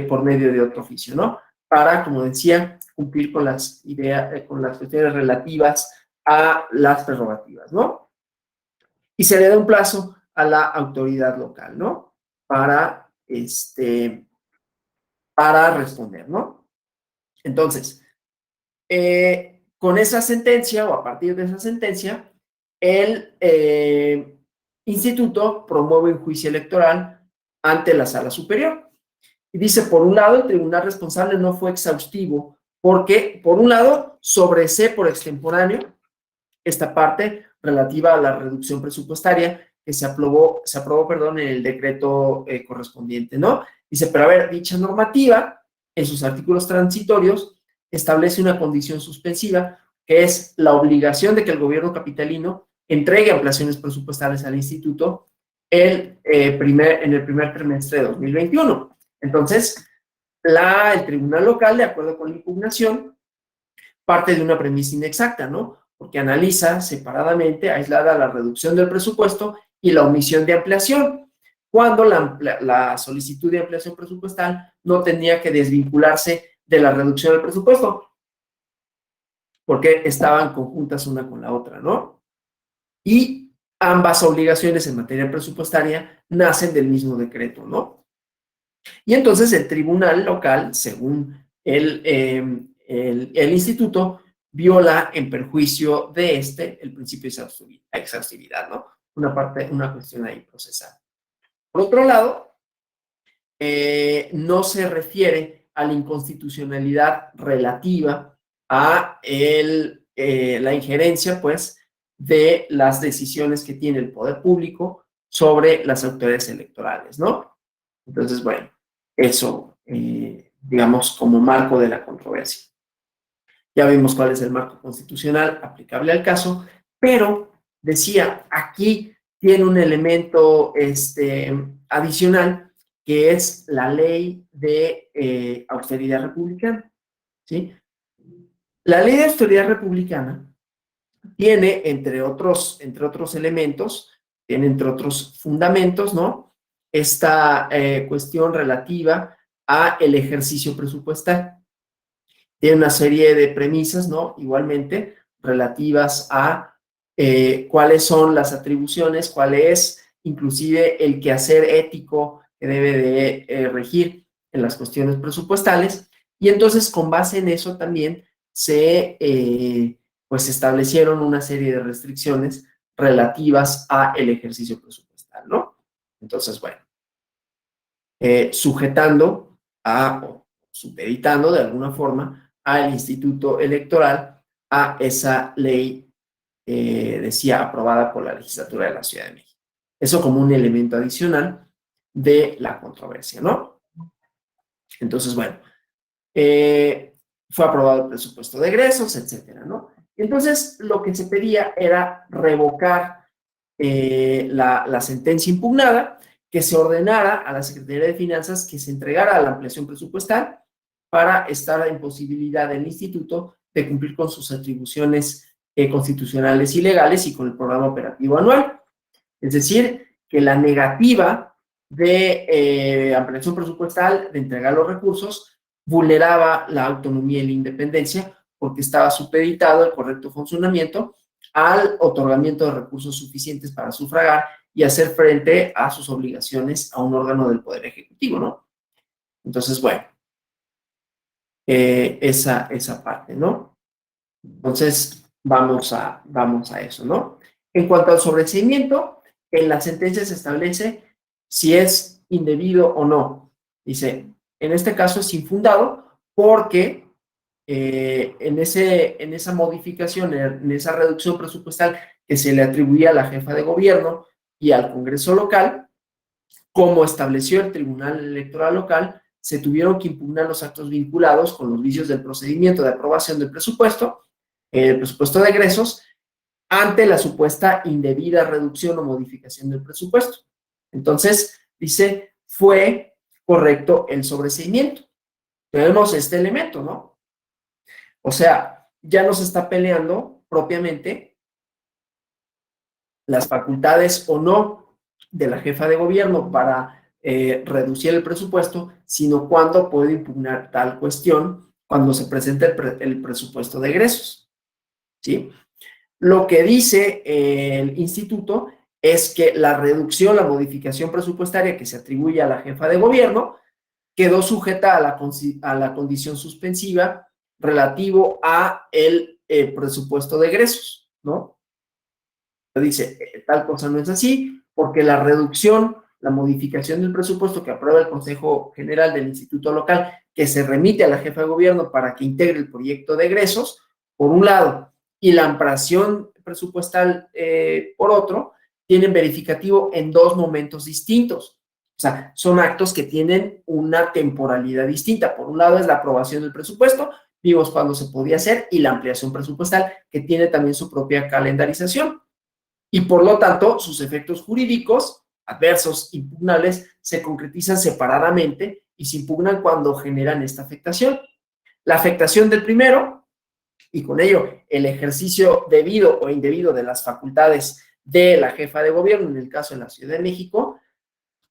por medio de otro oficio, ¿no? Para, como decía, cumplir con las ideas, con las cuestiones relativas a las prerrogativas, ¿no? Y se le da un plazo a la autoridad local, ¿no? Para responder, ¿no? Entonces, con esa sentencia o a partir de esa sentencia, el instituto promueve un juicio electoral ante la sala superior. Y dice, por un lado, el tribunal responsable no fue exhaustivo porque, por un lado, sobresee por extemporáneo esta parte relativa a la reducción presupuestaria que se aprobó, perdón, en el decreto correspondiente, ¿no? Dice, pero a ver, dicha normativa, en sus artículos transitorios, establece una condición suspensiva, que es la obligación de que el gobierno capitalino entregue ampliaciones presupuestales al instituto en el primer trimestre de 2021. Entonces, el tribunal local, de acuerdo con la impugnación, parte de una premisa inexacta, ¿no? Porque analiza separadamente, aislada, la reducción del presupuesto y la omisión de ampliación, cuando la solicitud de ampliación presupuestal no tenía que desvincularse de la reducción del presupuesto, porque estaban conjuntas una con la otra, ¿no? Y ambas obligaciones en materia presupuestaria nacen del mismo decreto, ¿no? Y entonces el tribunal local, según el instituto, viola en perjuicio de el principio de exhaustividad, ¿no? Una cuestión ahí procesal. Por otro lado, no se refiere a la inconstitucionalidad relativa a la injerencia, pues, de las decisiones que tiene el poder público sobre las autoridades electorales, ¿no? Entonces, bueno, eso, digamos, como marco de la controversia. Ya vimos cuál es el marco constitucional aplicable al caso, pero decía, aquí tiene un elemento adicional, que es la ley de austeridad republicana, ¿sí? La ley de austeridad republicana tiene, entre otros elementos, tiene entre otros fundamentos, ¿no? Esta cuestión relativa a el ejercicio presupuestal. Tiene una serie de premisas, ¿no? Igualmente, relativas a cuáles son las atribuciones, cuál es inclusive el quehacer ético que debe de regir en las cuestiones presupuestales. Y entonces, con base en eso también pues establecieron una serie de restricciones relativas a el ejercicio presupuestal, ¿no? Entonces, bueno, sujetando o supeditando de alguna forma al Instituto Electoral a esa ley, decía, aprobada por la legislatura de la Ciudad de México. Eso como un elemento adicional de la controversia, ¿no? Entonces, bueno, fue aprobado el presupuesto de egresos, etcétera, ¿no? Entonces, lo que se pedía era revocar la sentencia impugnada, que se ordenara a la Secretaría de Finanzas que se entregara la ampliación presupuestal para estar en posibilidad del instituto de cumplir con sus atribuciones constitucionales y legales y con el programa operativo anual. Es decir, que la negativa de ampliación presupuestal, de entregar los recursos, vulneraba la autonomía y la independencia porque estaba supeditado el correcto funcionamiento al otorgamiento de recursos suficientes para sufragar y hacer frente a sus obligaciones a un órgano del Poder Ejecutivo, ¿no? Entonces, bueno, esa parte, ¿no? Entonces, vamos a eso, ¿no? En cuanto al sobreseimiento, en la sentencia se establece si es indebido o no. Dice, en este caso es infundado porque en esa modificación, en esa reducción presupuestal que se le atribuía a la jefa de gobierno y al Congreso local, como estableció el Tribunal Electoral local, se tuvieron que impugnar los actos vinculados con los vicios del procedimiento de aprobación del presupuesto, el presupuesto de egresos, ante la supuesta indebida reducción o modificación del presupuesto. Entonces, dice, fue correcto el sobreseimiento. Tenemos este elemento, ¿no? O sea, ya no se está peleando propiamente las facultades o no de la jefa de gobierno para reducir el presupuesto, sino cuándo puede impugnar tal cuestión cuando se presente el presupuesto de egresos, ¿sí? Lo que dice el instituto es que la reducción, la modificación presupuestaria que se atribuye a la jefa de gobierno quedó sujeta a la condición suspensiva relativo a el presupuesto de egresos, ¿no? Dice, tal cosa no es así, porque la reducción, la modificación del presupuesto que aprueba el Consejo General del Instituto Local, que se remite a la jefa de gobierno para que integre el proyecto de egresos, por un lado, y la ampliación presupuestal por otro, tienen verificativo en dos momentos distintos. O sea, son actos que tienen una temporalidad distinta. Por un lado es la aprobación del presupuesto, vimos cuándo se podía hacer, y la ampliación presupuestal, que tiene también su propia calendarización. Y por lo tanto, sus efectos jurídicos, adversos, impugnables, se concretizan separadamente y se impugnan cuando generan esta afectación. La afectación del primero, y con ello el ejercicio debido o indebido de las facultades de la jefa de gobierno, en el caso de la Ciudad de México,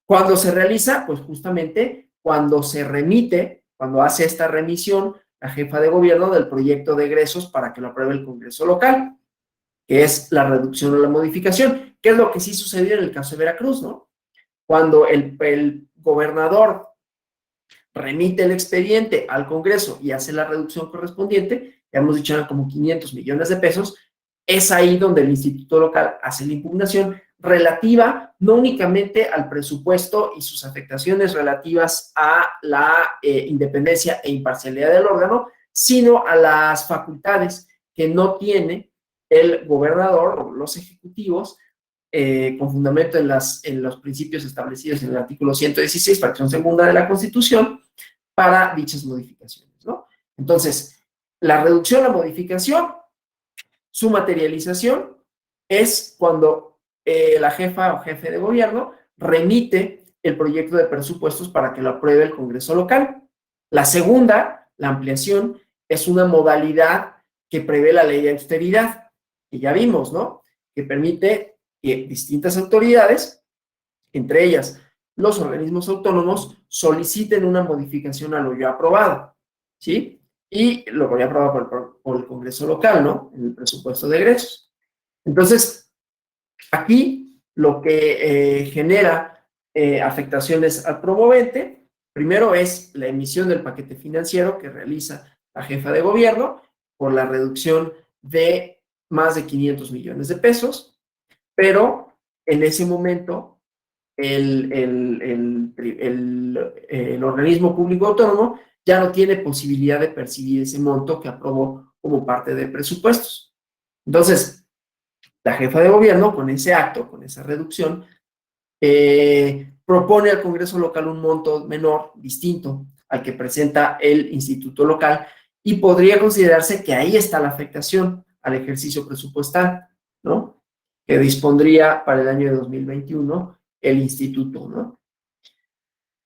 cuando se realiza, pues justamente cuando se remite, cuando hace esta remisión la jefa de gobierno del proyecto de egresos para que lo apruebe el Congreso local, que es la reducción o la modificación, que es lo que sí sucedió en el caso de Veracruz, ¿no? Cuando el gobernador remite el expediente al Congreso y hace la reducción correspondiente, ya hemos dicho, eran como 500 millones de pesos, es ahí donde el instituto local hace la impugnación relativa no únicamente al presupuesto y sus afectaciones relativas a la independencia e imparcialidad del órgano, sino a las facultades que no tiene el gobernador o los ejecutivos, con fundamento en los principios establecidos en el artículo 116, fracción segunda de la Constitución, para dichas modificaciones, ¿no? Entonces, la reducción, la modificación, su materialización es cuando la jefa o jefe de gobierno remite el proyecto de presupuestos para que lo apruebe el Congreso local. La segunda, la ampliación, es una modalidad que prevé la ley de austeridad, que ya vimos, ¿no? Que permite que distintas autoridades, entre ellas los organismos autónomos, soliciten una modificación a lo ya aprobado, ¿sí? Y lo que ya aprobado por el Congreso local, ¿no? En el presupuesto de egresos. Entonces, aquí lo que genera afectaciones al promovente, primero es la emisión del paquete financiero que realiza la jefa de gobierno por la reducción de más de 500 millones de pesos, pero en ese momento el organismo público autónomo ya no tiene posibilidad de percibir ese monto que aprobó como parte de presupuestos. Entonces, la jefa de gobierno, con ese acto, con esa reducción, propone al Congreso local un monto menor, distinto al que presenta el instituto local, y podría considerarse que ahí está la afectación al ejercicio presupuestal, ¿no? Que dispondría para el año de 2021 el instituto, ¿no?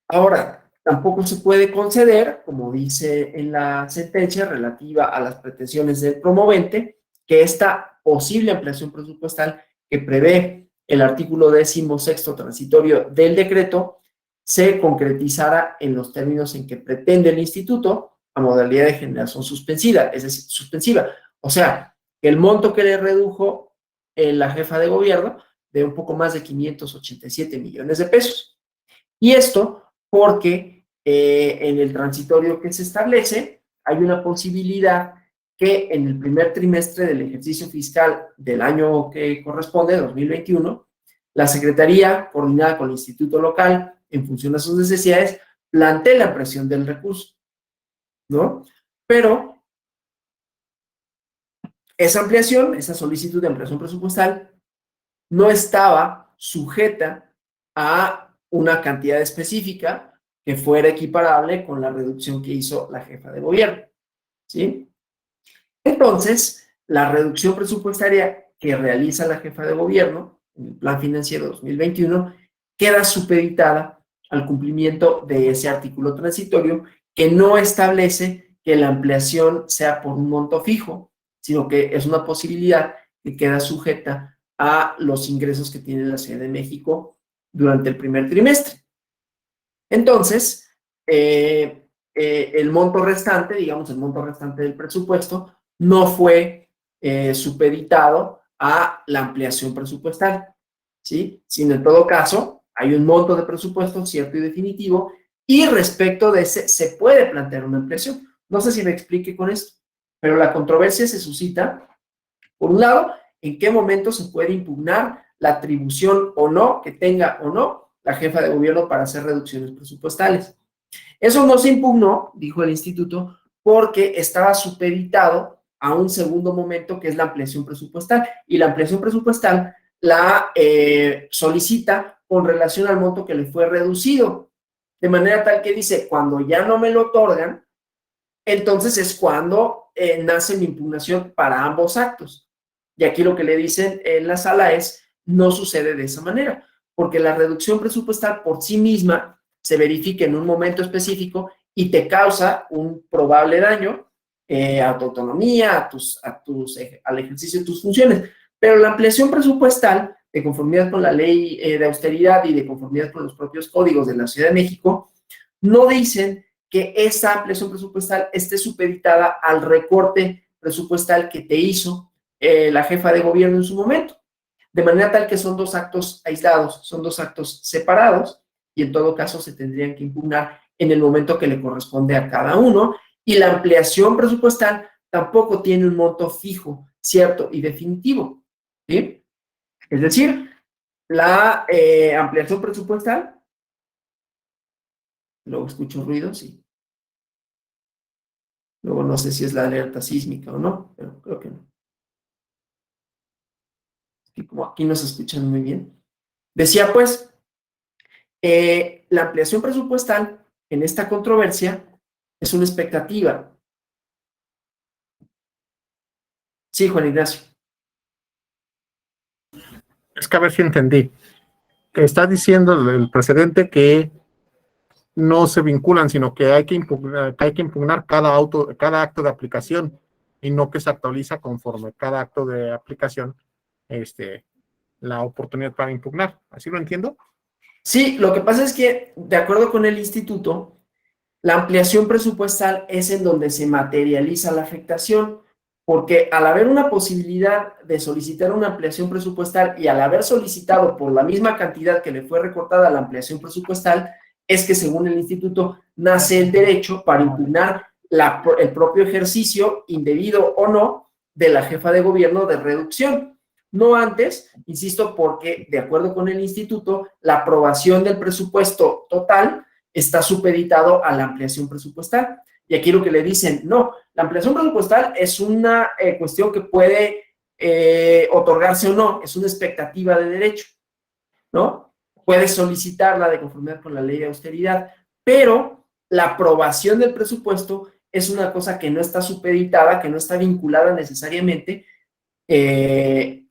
Ahora, tampoco se puede conceder, como dice en la sentencia relativa a las pretensiones del promovente, que esta posible ampliación presupuestal que prevé el artículo 16º transitorio del decreto se concretizara en los términos en que pretende el instituto a modalidad de generación suspensiva, es decir, suspensiva. O sea, que el monto que le redujo la jefa de gobierno de un poco más de 587 millones de pesos. Y esto porque en el transitorio que se establece hay una posibilidad que en el primer trimestre del ejercicio fiscal del año que corresponde, 2021, la Secretaría, coordinada con el Instituto Local, en función de sus necesidades, plantee la ampliación del recurso, ¿no? Pero esa ampliación, esa solicitud de ampliación presupuestal, no estaba sujeta a una cantidad específica que fuera equiparable con la reducción que hizo la jefa de gobierno, ¿sí? Entonces, la reducción presupuestaria que realiza la jefa de gobierno en el Plan Financiero 2021 queda supeditada al cumplimiento de ese artículo transitorio que no establece que la ampliación sea por un monto fijo, sino que es una posibilidad que queda sujeta a los ingresos que tiene la Ciudad de México durante el primer trimestre. Entonces, el monto restante, digamos, el monto restante del presupuesto, no fue supeditado a la ampliación presupuestal, ¿sí? Sino en todo caso, hay un monto de presupuesto cierto y definitivo, y respecto de ese se puede plantear una ampliación. No sé si me explique con esto, pero la controversia se suscita, por un lado, en qué momento se puede impugnar la atribución o no, que tenga o no la jefa de gobierno para hacer reducciones presupuestales. Eso no se impugnó, dijo el instituto, porque estaba supeditado a un segundo momento que es la ampliación presupuestal. Y la ampliación presupuestal la solicita con relación al monto que le fue reducido. De manera tal que dice, cuando ya no me lo otorgan, entonces es cuando nace mi impugnación para ambos actos. Y aquí lo que le dicen en la sala es, no sucede de esa manera, porque la reducción presupuestal por sí misma se verifica en un momento específico y te causa un probable daño a tu autonomía, al ejercicio de tus funciones. Pero la ampliación presupuestal, de conformidad con la ley de austeridad y de conformidad con los propios códigos de la Ciudad de México, no dicen que esa ampliación presupuestal esté supeditada al recorte presupuestal que te hizo la jefa de gobierno en su momento. De manera tal que son dos actos aislados, son dos actos separados, y en todo caso se tendrían que impugnar en el momento que le corresponde a cada uno, y la ampliación presupuestal tampoco tiene un monto fijo, cierto y definitivo, ¿sí? Es decir, la ampliación presupuestal, luego escucho ruido, sí. Luego no sé si es la alerta sísmica o no, pero creo que no. que como aquí no se escuchan muy bien, decía pues, la ampliación presupuestal en esta controversia es una expectativa. Sí, Juan Ignacio. Es que a ver si entendí. Está diciendo el precedente que no se vinculan, sino que hay que impugnar cada acto de aplicación y no que se actualiza conforme cada acto de aplicación la oportunidad para impugnar. ¿Así lo entiendo? Sí, lo que pasa es que, de acuerdo con el instituto, la ampliación presupuestal es en donde se materializa la afectación, porque al haber una posibilidad de solicitar una ampliación presupuestal y al haber solicitado por la misma cantidad que le fue recortada la ampliación presupuestal, es que según el instituto nace el derecho para impugnar el propio ejercicio, indebido o no, de la jefa de gobierno de reducción. No antes, insisto, porque de acuerdo con el instituto, la aprobación del presupuesto total está supeditado a la ampliación presupuestal. Y aquí lo que le dicen, no, la ampliación presupuestal es una cuestión que puede otorgarse o no, es una expectativa de derecho, ¿no? Puede solicitarla de conformidad con la ley de austeridad, pero la aprobación del presupuesto es una cosa que no está supeditada, que no está vinculada necesariamente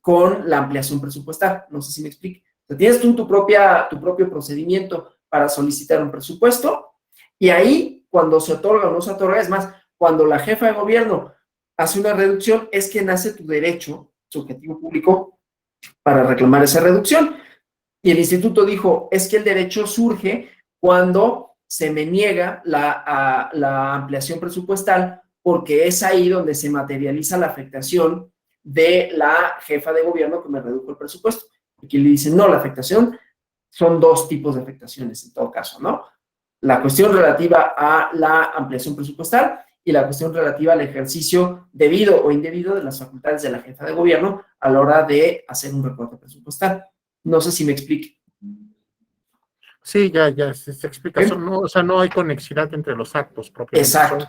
con la ampliación presupuestal. No sé si me explique. O sea, tienes tú tu propio procedimiento para solicitar un presupuesto y ahí cuando se otorga o no se otorga, es más, cuando la jefa de gobierno hace una reducción, es que nace tu derecho subjetivo público para reclamar esa reducción. Y el instituto dijo, es que el derecho surge cuando se me niega la ampliación presupuestal porque es ahí donde se materializa la afectación de la jefa de gobierno que me redujo el presupuesto. Aquí le dicen, no, la afectación son dos tipos de afectaciones en todo caso, ¿no? La cuestión relativa a la ampliación presupuestal y la cuestión relativa al ejercicio debido o indebido de las facultades de la jefa de gobierno a la hora de hacer un recorte presupuestal. No sé si me explique. Sí, ya se explica. No, o sea, no hay conexidad entre los actos propiamente. Exacto.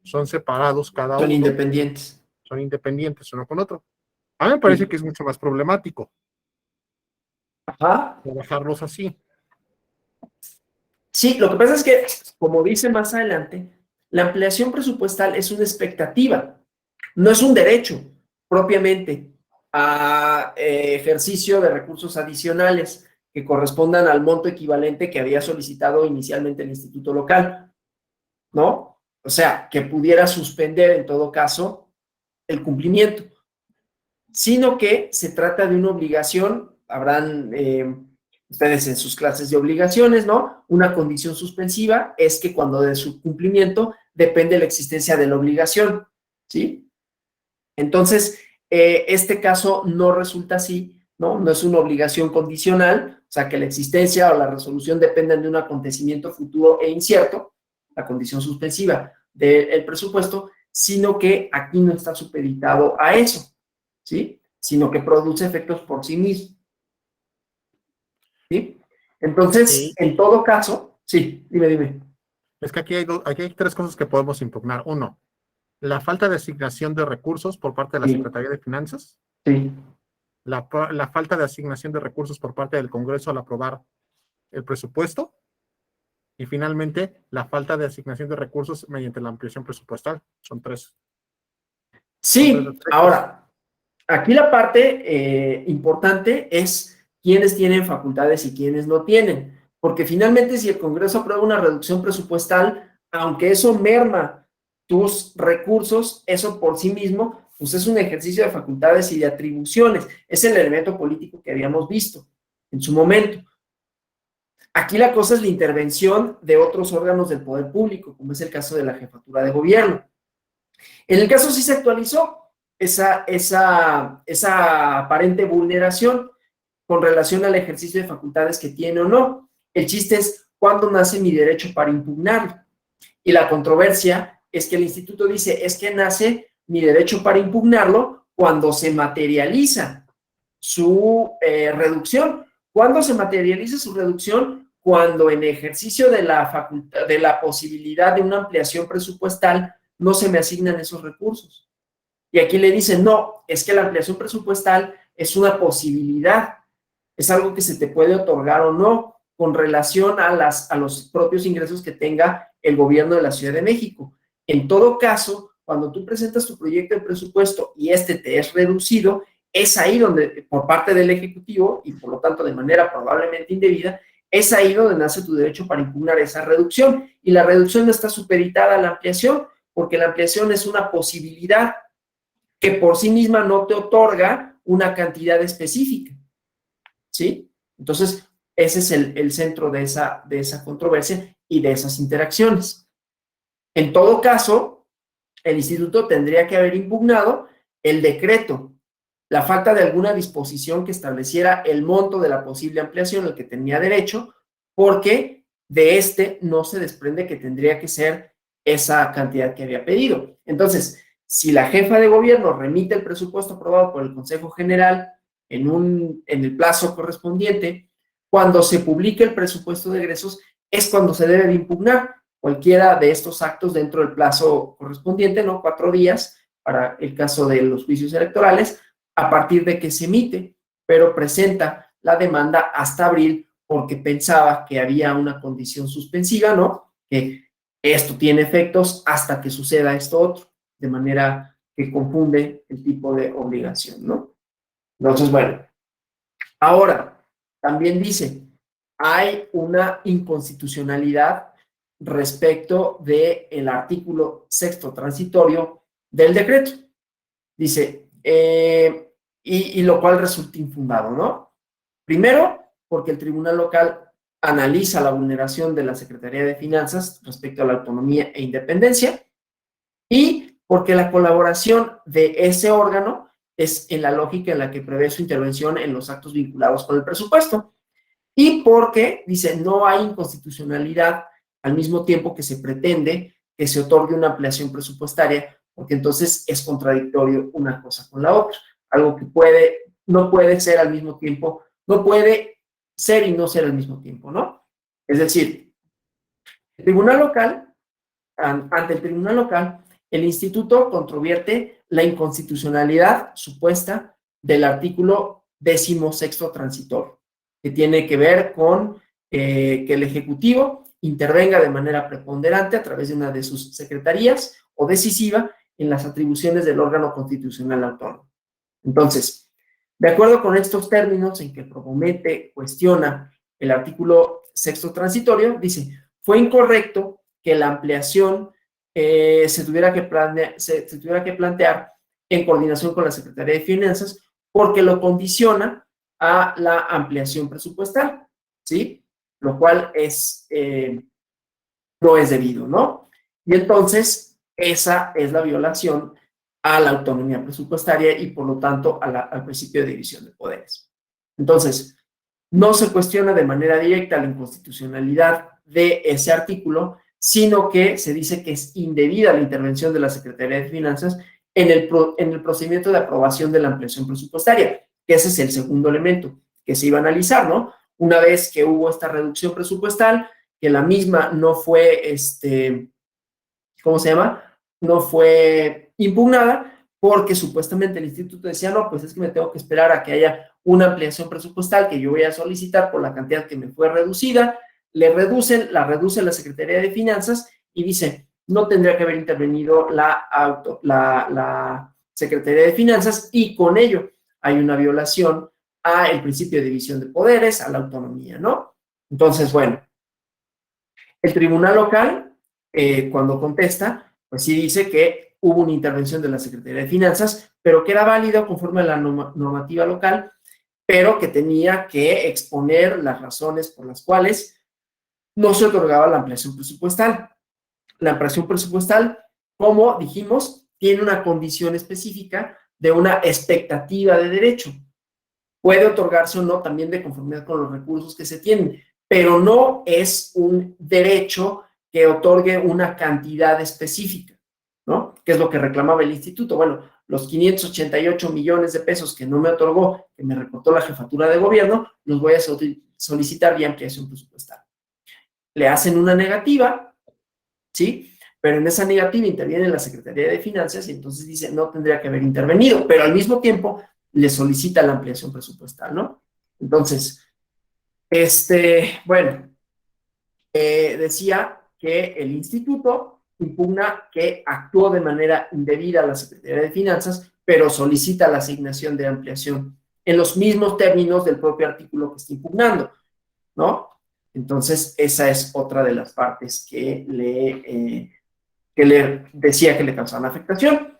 Son separados cada Son uno. Independientes. Son independientes uno con otro. A mí me parece que es mucho más problemático. Ajá. Trabajarlos así. Sí, lo que pasa es que, como dice más adelante, la ampliación presupuestal es una expectativa, no es un derecho propiamente a ejercicio de recursos adicionales que correspondan al monto equivalente que había solicitado inicialmente el instituto local, ¿no? O sea, que pudiera suspender en todo caso el cumplimiento, sino que se trata de una obligación, habrán ustedes en sus clases de obligaciones, ¿no? Una condición suspensiva es que cuando de su cumplimiento depende la existencia de la obligación, ¿sí? Entonces, este caso no resulta así, ¿no? No es una obligación condicional, o sea, que la existencia o la resolución dependen de un acontecimiento futuro e incierto, la condición suspensiva del presupuesto, sino que aquí no está supeditado a eso, ¿sí? Sino que produce efectos por sí mismo, ¿sí? Entonces, Sí. en todo caso, sí, dime. Es que aquí hay tres cosas que podemos impugnar. Uno, la falta de asignación de recursos por parte de la Sí, Secretaría de Finanzas. sí. La falta de asignación de recursos por parte del Congreso al aprobar el presupuesto. Y finalmente, la falta de asignación de recursos mediante la ampliación presupuestal. Son tres Sí, aspectos. ahora, aquí la parte importante es quiénes tienen facultades y quiénes no tienen, porque finalmente si el Congreso aprueba una reducción presupuestal, aunque eso merma tus recursos, eso por sí mismo, pues es un ejercicio de facultades y de atribuciones, es el elemento político que habíamos visto en su momento. Aquí la cosa es la intervención de otros órganos del poder público, como es el caso de la jefatura de gobierno. En el caso sí se actualizó esa aparente vulneración con relación al ejercicio de facultades que tiene o no. El chiste es cuándo nace mi derecho para impugnarlo. Y la controversia es que el instituto dice, es que nace mi derecho para impugnarlo cuando se materializa su reducción. ¿Cuándo se materializa su reducción? Cuando en ejercicio de la posibilidad de una ampliación presupuestal no se me asignan esos recursos. Y aquí le dicen, no, es que la ampliación presupuestal es una posibilidad, es algo que se te puede otorgar o no con relación a los propios ingresos que tenga el gobierno de la Ciudad de México. En todo caso, cuando tú presentas tu proyecto de presupuesto y este te es reducido, es ahí donde, por parte del Ejecutivo, y por lo tanto de manera probablemente indebida, es ahí donde nace tu derecho para impugnar esa reducción. Y la reducción no está supeditada a la ampliación, porque la ampliación es una posibilidad que por sí misma no te otorga una cantidad específica, ¿sí? Entonces, ese es el centro de esa controversia y de esas interacciones. En todo caso, el instituto tendría que haber impugnado el decreto, la falta de alguna disposición que estableciera el monto de la posible ampliación al que tenía derecho, porque de este no se desprende que tendría que ser esa cantidad que había pedido. Entonces, si la jefa de gobierno remite el presupuesto aprobado por el Consejo General en el plazo correspondiente, cuando se publique el presupuesto de egresos es cuando se debe de impugnar cualquiera de estos actos dentro del plazo correspondiente, ¿no? 4 días para el caso de los juicios electorales, a partir de que se emite, pero presenta la demanda hasta abril porque pensaba que había una condición suspensiva, ¿no? Que esto tiene efectos hasta que suceda esto otro, de manera que confunde el tipo de obligación, ¿no? Entonces, bueno, ahora, también dice, hay una inconstitucionalidad respecto del artículo sexto transitorio del decreto. Dice, y lo cual resulta infundado, ¿no? Primero, porque el tribunal local analiza la vulneración de la Secretaría de Finanzas respecto a la autonomía e independencia, y porque la colaboración de ese órgano es en la lógica en la que prevé su intervención en los actos vinculados con el presupuesto, y porque, dice, no hay inconstitucionalidad al mismo tiempo que se pretende que se otorgue una ampliación presupuestaria, porque entonces es contradictorio una cosa con la otra, algo que no puede ser al mismo tiempo, no puede ser y no ser al mismo tiempo, ¿no? Es decir, el tribunal local, ante el tribunal local, el instituto controvierte la inconstitucionalidad supuesta del artículo 16º transitorio, que tiene que ver con que el Ejecutivo intervenga de manera preponderante a través de una de sus secretarías o decisiva en las atribuciones del órgano constitucional autónomo. Entonces, de acuerdo con estos términos en que Probomete cuestiona el artículo sexto transitorio, dice, fue incorrecto que la ampliación se tuviera que plantear en coordinación con la Secretaría de Finanzas porque lo condiciona a la ampliación presupuestal, ¿sí? Lo cual no es debido, ¿no? Y entonces, esa es la violación a la autonomía presupuestaria y, por lo tanto, al principio de división de poderes. Entonces, no se cuestiona de manera directa la inconstitucionalidad de ese artículo, sino que se dice que es indebida la intervención de la Secretaría de Finanzas en el procedimiento de aprobación de la ampliación presupuestaria, que ese es el segundo elemento que se iba a analizar, ¿no? Una vez que hubo esta reducción presupuestal, que la misma no fue, ¿cómo se llama? No fue impugnada, porque supuestamente el instituto decía, no, pues es que me tengo que esperar a que haya una ampliación presupuestal que yo voy a solicitar por la cantidad que me fue reducida, la reduce la Secretaría de Finanzas y dice, no tendría que haber intervenido la Secretaría de Finanzas y con ello hay una violación al principio de división de poderes, a la autonomía, ¿no? Entonces, bueno, el tribunal local, cuando contesta, pues sí dice que hubo una intervención de la Secretaría de Finanzas, pero que era válida conforme a la normativa local, pero que tenía que exponer las razones por las cuales no se otorgaba la ampliación presupuestal. La ampliación presupuestal, como dijimos, tiene una condición específica de una expectativa de derecho. Puede otorgarse o no también de conformidad con los recursos que se tienen, pero no es un derecho que otorgue una cantidad específica, ¿no? Que es lo que reclamaba el instituto. Bueno, los 588 millones de pesos que no me otorgó, que me reportó la jefatura de gobierno, los voy a solicitar vía ampliación presupuestal. Le hacen una negativa, ¿sí? Pero en esa negativa interviene la Secretaría de Finanzas y entonces dice, no tendría que haber intervenido, pero al mismo tiempo le solicita la ampliación presupuestal, ¿no? Entonces, bueno, decía que el instituto impugna que actuó de manera indebida la Secretaría de Finanzas, pero solicita la asignación de ampliación en los mismos términos del propio artículo que está impugnando, ¿no? Entonces, esa es otra de las partes que le decía que le causaban afectación.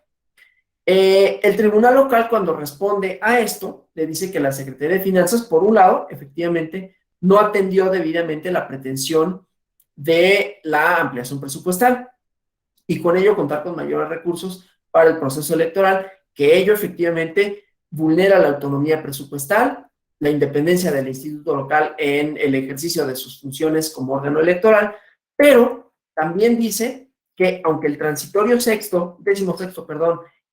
El tribunal local, cuando responde a esto, le dice que la Secretaría de Finanzas, por un lado, efectivamente, no atendió debidamente la pretensión de la ampliación presupuestal y con ello contar con mayores recursos para el proceso electoral, que ello efectivamente vulnera la autonomía presupuestal, la independencia del instituto local en el ejercicio de sus funciones como órgano electoral, pero también dice que aunque el transitorio décimo sexto,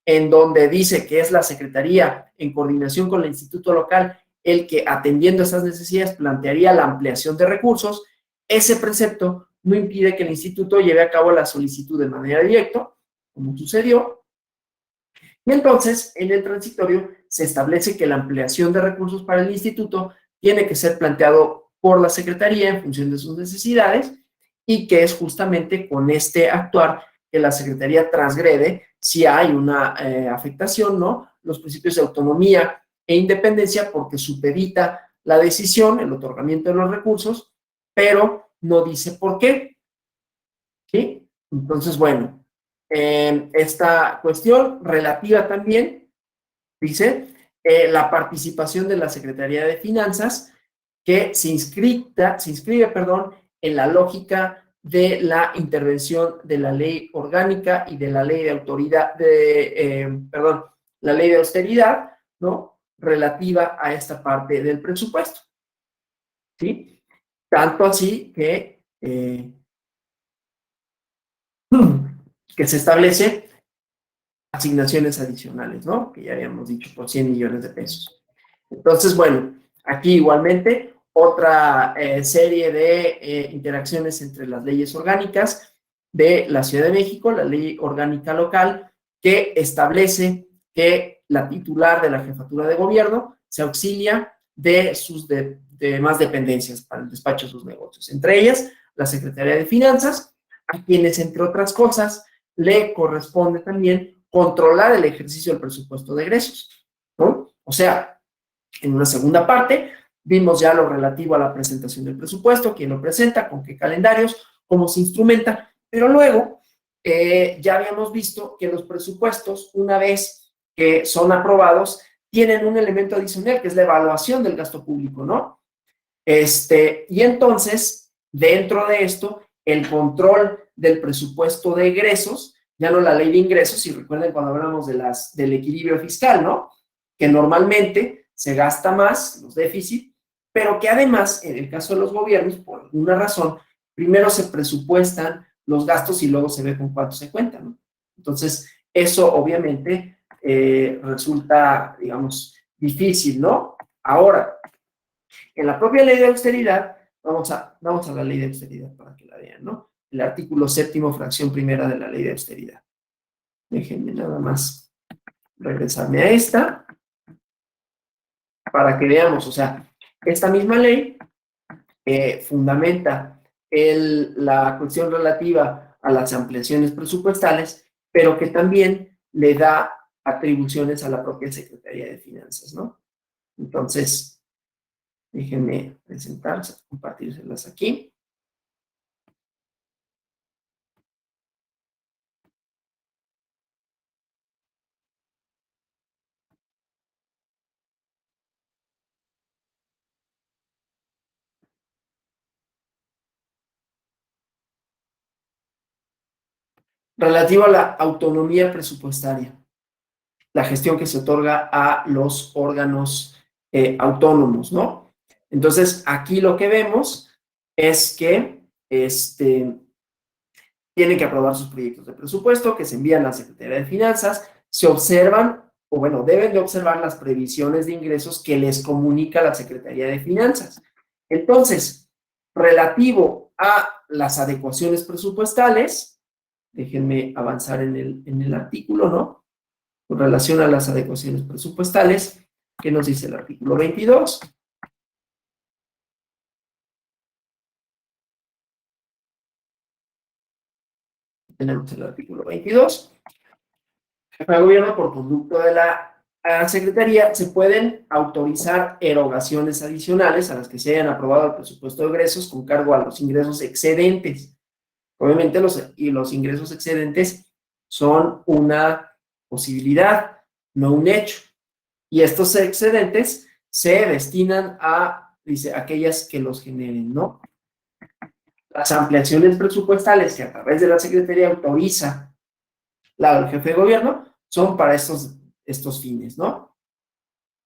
en donde dice que es la Secretaría en coordinación con el instituto local el que atendiendo esas necesidades plantearía la ampliación de recursos, ese precepto no impide que el instituto lleve a cabo la solicitud de manera directa, como sucedió, y entonces en el transitorio se establece que la ampliación de recursos para el instituto tiene que ser planteado por la Secretaría en función de sus necesidades y que es justamente con este actuar que la Secretaría transgrede si hay una afectación, ¿no? Los principios de autonomía e independencia porque supedita la decisión, el otorgamiento de los recursos, pero no dice por qué, ¿sí? Entonces, bueno, esta cuestión relativa también, dice, la participación de la Secretaría de Finanzas que se inscribe, en la lógica de la intervención de la ley orgánica y de la ley de autoridad, la ley de austeridad, ¿no? Relativa a esta parte del presupuesto, ¿sí? Tanto así que se establece asignaciones adicionales, ¿no? Que ya habíamos dicho, por 100 millones de pesos. Entonces, bueno, aquí igualmente otra serie de interacciones entre las leyes orgánicas de la Ciudad de México, la ley orgánica local, que establece que la titular de la jefatura de gobierno se auxilia de sus demás dependencias para el despacho de sus negocios, entre ellas la Secretaría de Finanzas, a quienes, entre otras cosas, le corresponde también controlar el ejercicio del presupuesto de egresos, ¿no? O sea, en una segunda parte, vimos ya lo relativo a la presentación del presupuesto, quién lo presenta, con qué calendarios, cómo se instrumenta, pero luego ya habíamos visto que los presupuestos, una vez que son aprobados, tienen un elemento adicional, que es la evaluación del gasto público, ¿no? Y entonces, dentro de esto, el control del presupuesto de egresos, ya no la ley de ingresos, si recuerden cuando hablamos del equilibrio fiscal, ¿no? Que normalmente se gasta más, los déficits, pero que además, en el caso de los gobiernos, por alguna razón, primero se presupuestan los gastos y luego se ve con cuánto se cuenta, ¿no? Entonces, eso obviamente resulta, digamos, difícil, ¿no? Ahora, en la propia ley de austeridad, vamos a la ley de austeridad para que la vean, ¿no? El artículo 7º, fracción primera de la ley de austeridad. Déjenme nada más regresarme a esta para que veamos, o sea, esta misma ley fundamenta la cuestión relativa a las ampliaciones presupuestales, pero que también le da atribuciones a la propia Secretaría de Finanzas, ¿no? Entonces, déjenme compartírselas aquí. Relativo a la autonomía presupuestaria, la gestión que se otorga a los órganos autónomos, ¿no? Entonces, aquí lo que vemos es que tienen que aprobar sus proyectos de presupuesto que se envían a la Secretaría de Finanzas, se observan, o bueno, deben de observar las previsiones de ingresos que les comunica la Secretaría de Finanzas. Entonces, relativo a las adecuaciones presupuestales, déjenme avanzar en el artículo, ¿no? Con relación a las adecuaciones presupuestales, ¿Qué nos dice el artículo 22? Tenemos el artículo 22. Jefe de gobierno, por conducto de la Secretaría, se pueden autorizar erogaciones adicionales a las que se hayan aprobado el presupuesto de egresos con cargo a los ingresos excedentes. Obviamente los ingresos excedentes son una posibilidad, no un hecho. Y estos excedentes se destinan a, dice, aquellas que los generen, ¿no? Las ampliaciones presupuestales que a través de la Secretaría autoriza el jefe de gobierno son para estos fines, ¿no?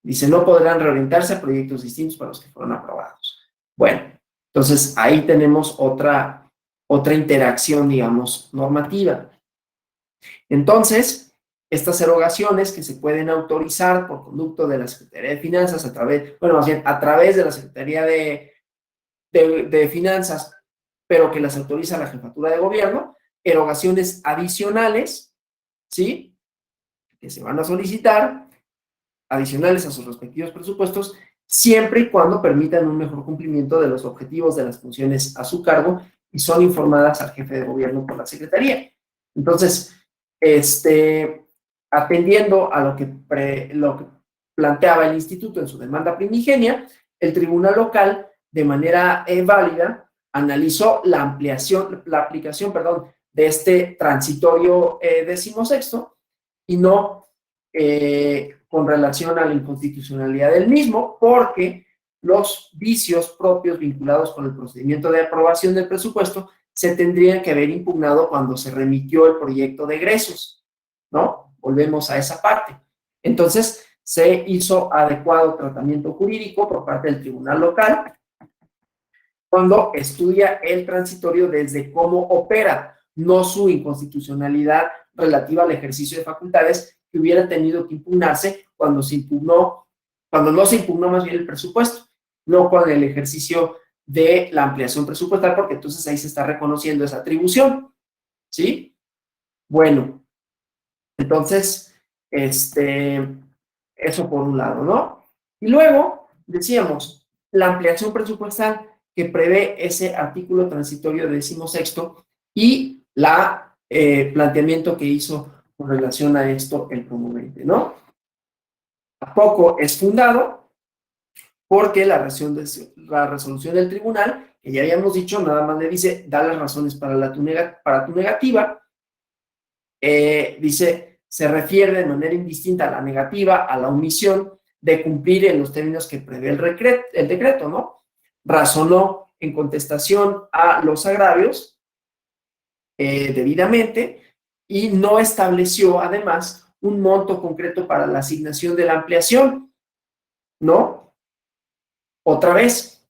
Dice, no podrán reorientarse a proyectos distintos para los que fueron aprobados. Bueno, entonces ahí tenemos otra interacción, digamos, normativa. Entonces, estas erogaciones que se pueden autorizar por conducto de la Secretaría de Finanzas a través de la Secretaría de Finanzas, pero que las autoriza la Jefatura de Gobierno, erogaciones adicionales, ¿sí?, que se van a solicitar, adicionales a sus respectivos presupuestos, siempre y cuando permitan un mejor cumplimiento de los objetivos de las funciones a su cargo y son informadas al jefe de gobierno por la Secretaría. Entonces, atendiendo a lo que planteaba el instituto en su demanda primigenia, el tribunal local, de manera válida, analizó la aplicación de este transitorio 16º y no con relación a la inconstitucionalidad del mismo, porque los vicios propios vinculados con el procedimiento de aprobación del presupuesto se tendrían que haber impugnado cuando se remitió el proyecto de egresos, ¿no? Volvemos a esa parte. Entonces, se hizo adecuado tratamiento jurídico por parte del tribunal local cuando estudia el transitorio desde cómo opera, no su inconstitucionalidad relativa al ejercicio de facultades que hubiera tenido que impugnarse cuando no se impugnó más bien el presupuesto, no con el ejercicio de la ampliación presupuestal, porque entonces ahí se está reconociendo esa atribución, ¿sí? Bueno, entonces, eso por un lado, ¿no? Y luego, decíamos, la ampliación presupuestal que prevé ese artículo transitorio 16º y planteamiento que hizo con relación a esto el promovente, ¿no? Tampoco es fundado porque la resolución del tribunal, que ya habíamos dicho, nada más le dice, da las razones para tu negativa, dice, se refiere de manera indistinta a la negativa, a la omisión de cumplir en los términos que prevé el decreto, ¿no? Razonó en contestación a los agravios debidamente y no estableció, además, un monto concreto para la asignación de la ampliación, ¿no? Otra vez,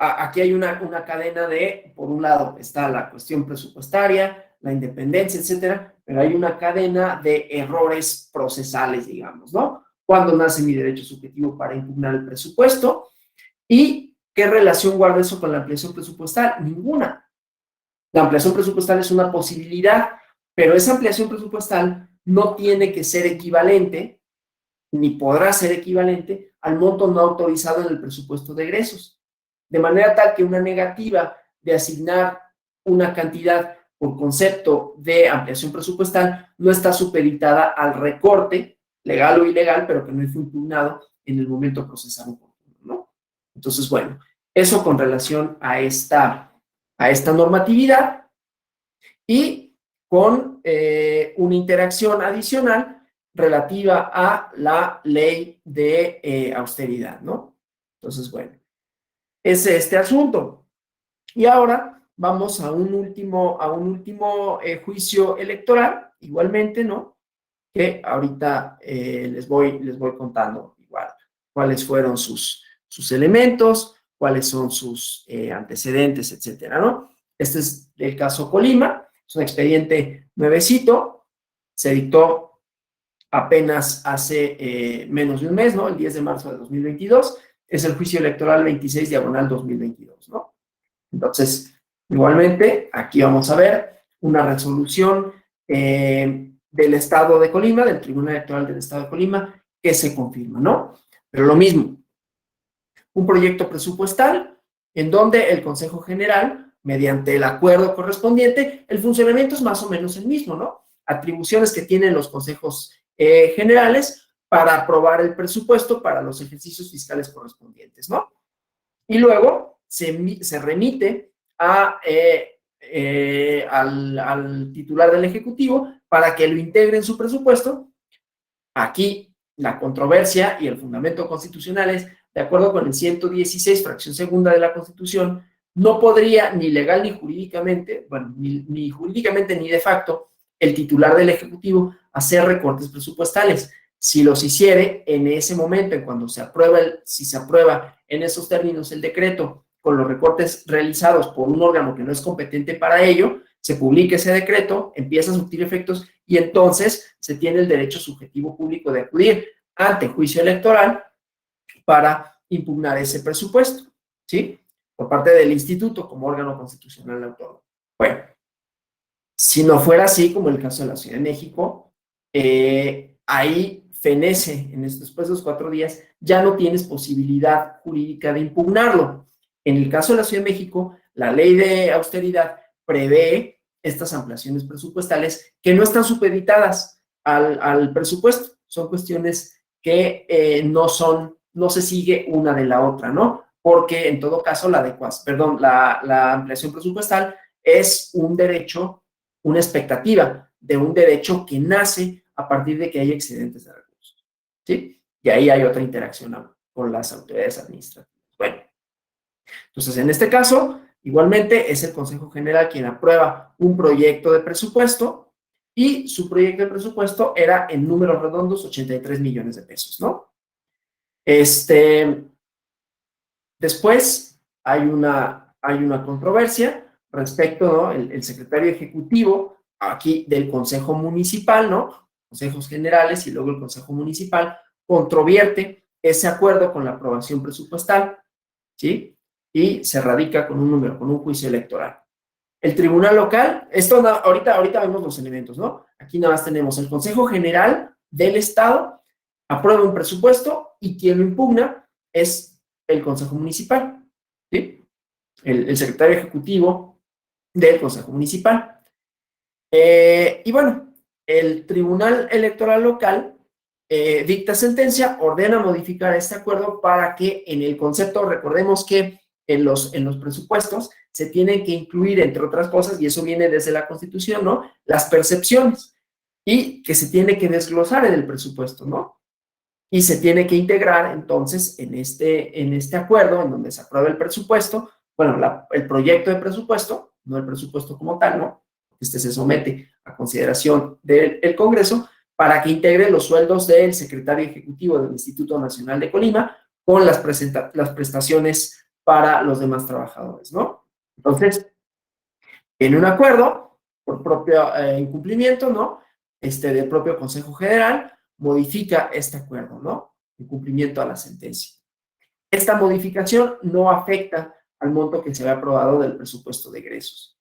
aquí hay una cadena de, por un lado, está la cuestión presupuestaria, la independencia, etcétera, pero hay una cadena de errores procesales, digamos, ¿no? ¿Cuándo nace mi derecho subjetivo para impugnar el presupuesto? ¿Y qué relación guarda eso con la ampliación presupuestal? Ninguna. La ampliación presupuestal es una posibilidad, pero esa ampliación presupuestal no tiene que ser equivalente, ni podrá ser equivalente al monto no autorizado en el presupuesto de egresos. De manera tal que una negativa de asignar una cantidad por concepto de ampliación presupuestal no está supeditada al recorte, legal o ilegal, pero que no fue impugnado en el momento procesal oportuno, ¿no? Entonces, bueno, eso con relación a esta normatividad y con una interacción adicional relativa a la ley de austeridad, ¿no? Entonces, bueno, es este asunto. Y ahora vamos a un último juicio electoral, igualmente, ¿no? Que ahorita les voy contando igual cuáles fueron sus elementos, cuáles son sus antecedentes, etcétera, ¿no? Este es el caso Colima, es un expediente nuevecito, se dictó apenas hace menos de un mes, ¿no? El 10 de marzo de 2022, es el juicio electoral 26/2022, ¿no? Entonces, igualmente, aquí vamos a ver una resolución del Estado de Colima, del Tribunal Electoral del Estado de Colima, que se confirma, ¿no? Pero lo mismo, un proyecto presupuestal en donde el Consejo General, mediante el acuerdo correspondiente, el funcionamiento es más o menos el mismo, ¿no? Atribuciones que tienen los consejos generales para aprobar el presupuesto para los ejercicios fiscales correspondientes, ¿no? Y luego se remite al titular del Ejecutivo para que lo integre en su presupuesto. Aquí la controversia y el fundamento constitucional es, de acuerdo con el 116, fracción segunda de la Constitución, no podría ni legal ni jurídicamente, bueno, ni jurídicamente ni de facto, el titular del Ejecutivo hacer recortes presupuestales. Si los hiciere en ese momento, en cuando si se aprueba en esos términos el decreto con los recortes realizados por un órgano que no es competente para ello, se publica ese decreto, empieza a surtir efectos y entonces se tiene el derecho subjetivo público de acudir ante juicio electoral para impugnar ese presupuesto, ¿sí? Por parte del instituto como órgano constitucional autónomo. Bueno, si no fuera así, como el caso de la Ciudad de México, ahí fenece, después de los 4 días, ya no tienes posibilidad jurídica de impugnarlo. En el caso de la Ciudad de México, la ley de austeridad prevé estas ampliaciones presupuestales que no están supeditadas al presupuesto. Son cuestiones que no se sigue una de la otra, ¿no? Porque en todo caso la ampliación presupuestal es un derecho, una expectativa de un derecho que nace a partir de que hay excedentes de recursos, ¿sí? Y ahí hay otra interacción con las autoridades administrativas. Bueno, entonces en este caso, igualmente es el Consejo General quien aprueba un proyecto de presupuesto y su proyecto de presupuesto era en números redondos 83 millones de pesos, ¿no? Después hay una controversia respecto, ¿no? El secretario ejecutivo aquí del Consejo Municipal, ¿no? Consejos Generales y luego el Consejo Municipal controvierte ese acuerdo con la aprobación presupuestal, ¿sí? Y se radica con un juicio electoral. El tribunal local, ahorita vemos los elementos, ¿no? Aquí nada más tenemos el Consejo General del Estado, aprueba un presupuesto y quien lo impugna es el Consejo Municipal, ¿sí? El secretario ejecutivo del Consejo Municipal. Y bueno, el Tribunal Electoral Local dicta sentencia, ordena modificar este acuerdo para que en el concepto, recordemos que en los presupuestos se tienen que incluir, entre otras cosas, y eso viene desde la Constitución, ¿no? Las percepciones, y que se tiene que desglosar en el presupuesto, ¿no? Y se tiene que integrar, entonces, en este acuerdo, en donde se aprueba el presupuesto, bueno, el proyecto de presupuesto, no el presupuesto como tal, ¿no? Este se somete a consideración del Congreso para que integre los sueldos del secretario ejecutivo del Instituto Nacional de Colima con las prestaciones para los demás trabajadores, ¿no? Entonces, en un acuerdo, por propio incumplimiento, ¿no? Del propio Consejo General, modifica este acuerdo, ¿no? En cumplimiento a la sentencia. Esta modificación no afecta al monto que se había aprobado del presupuesto de egresos.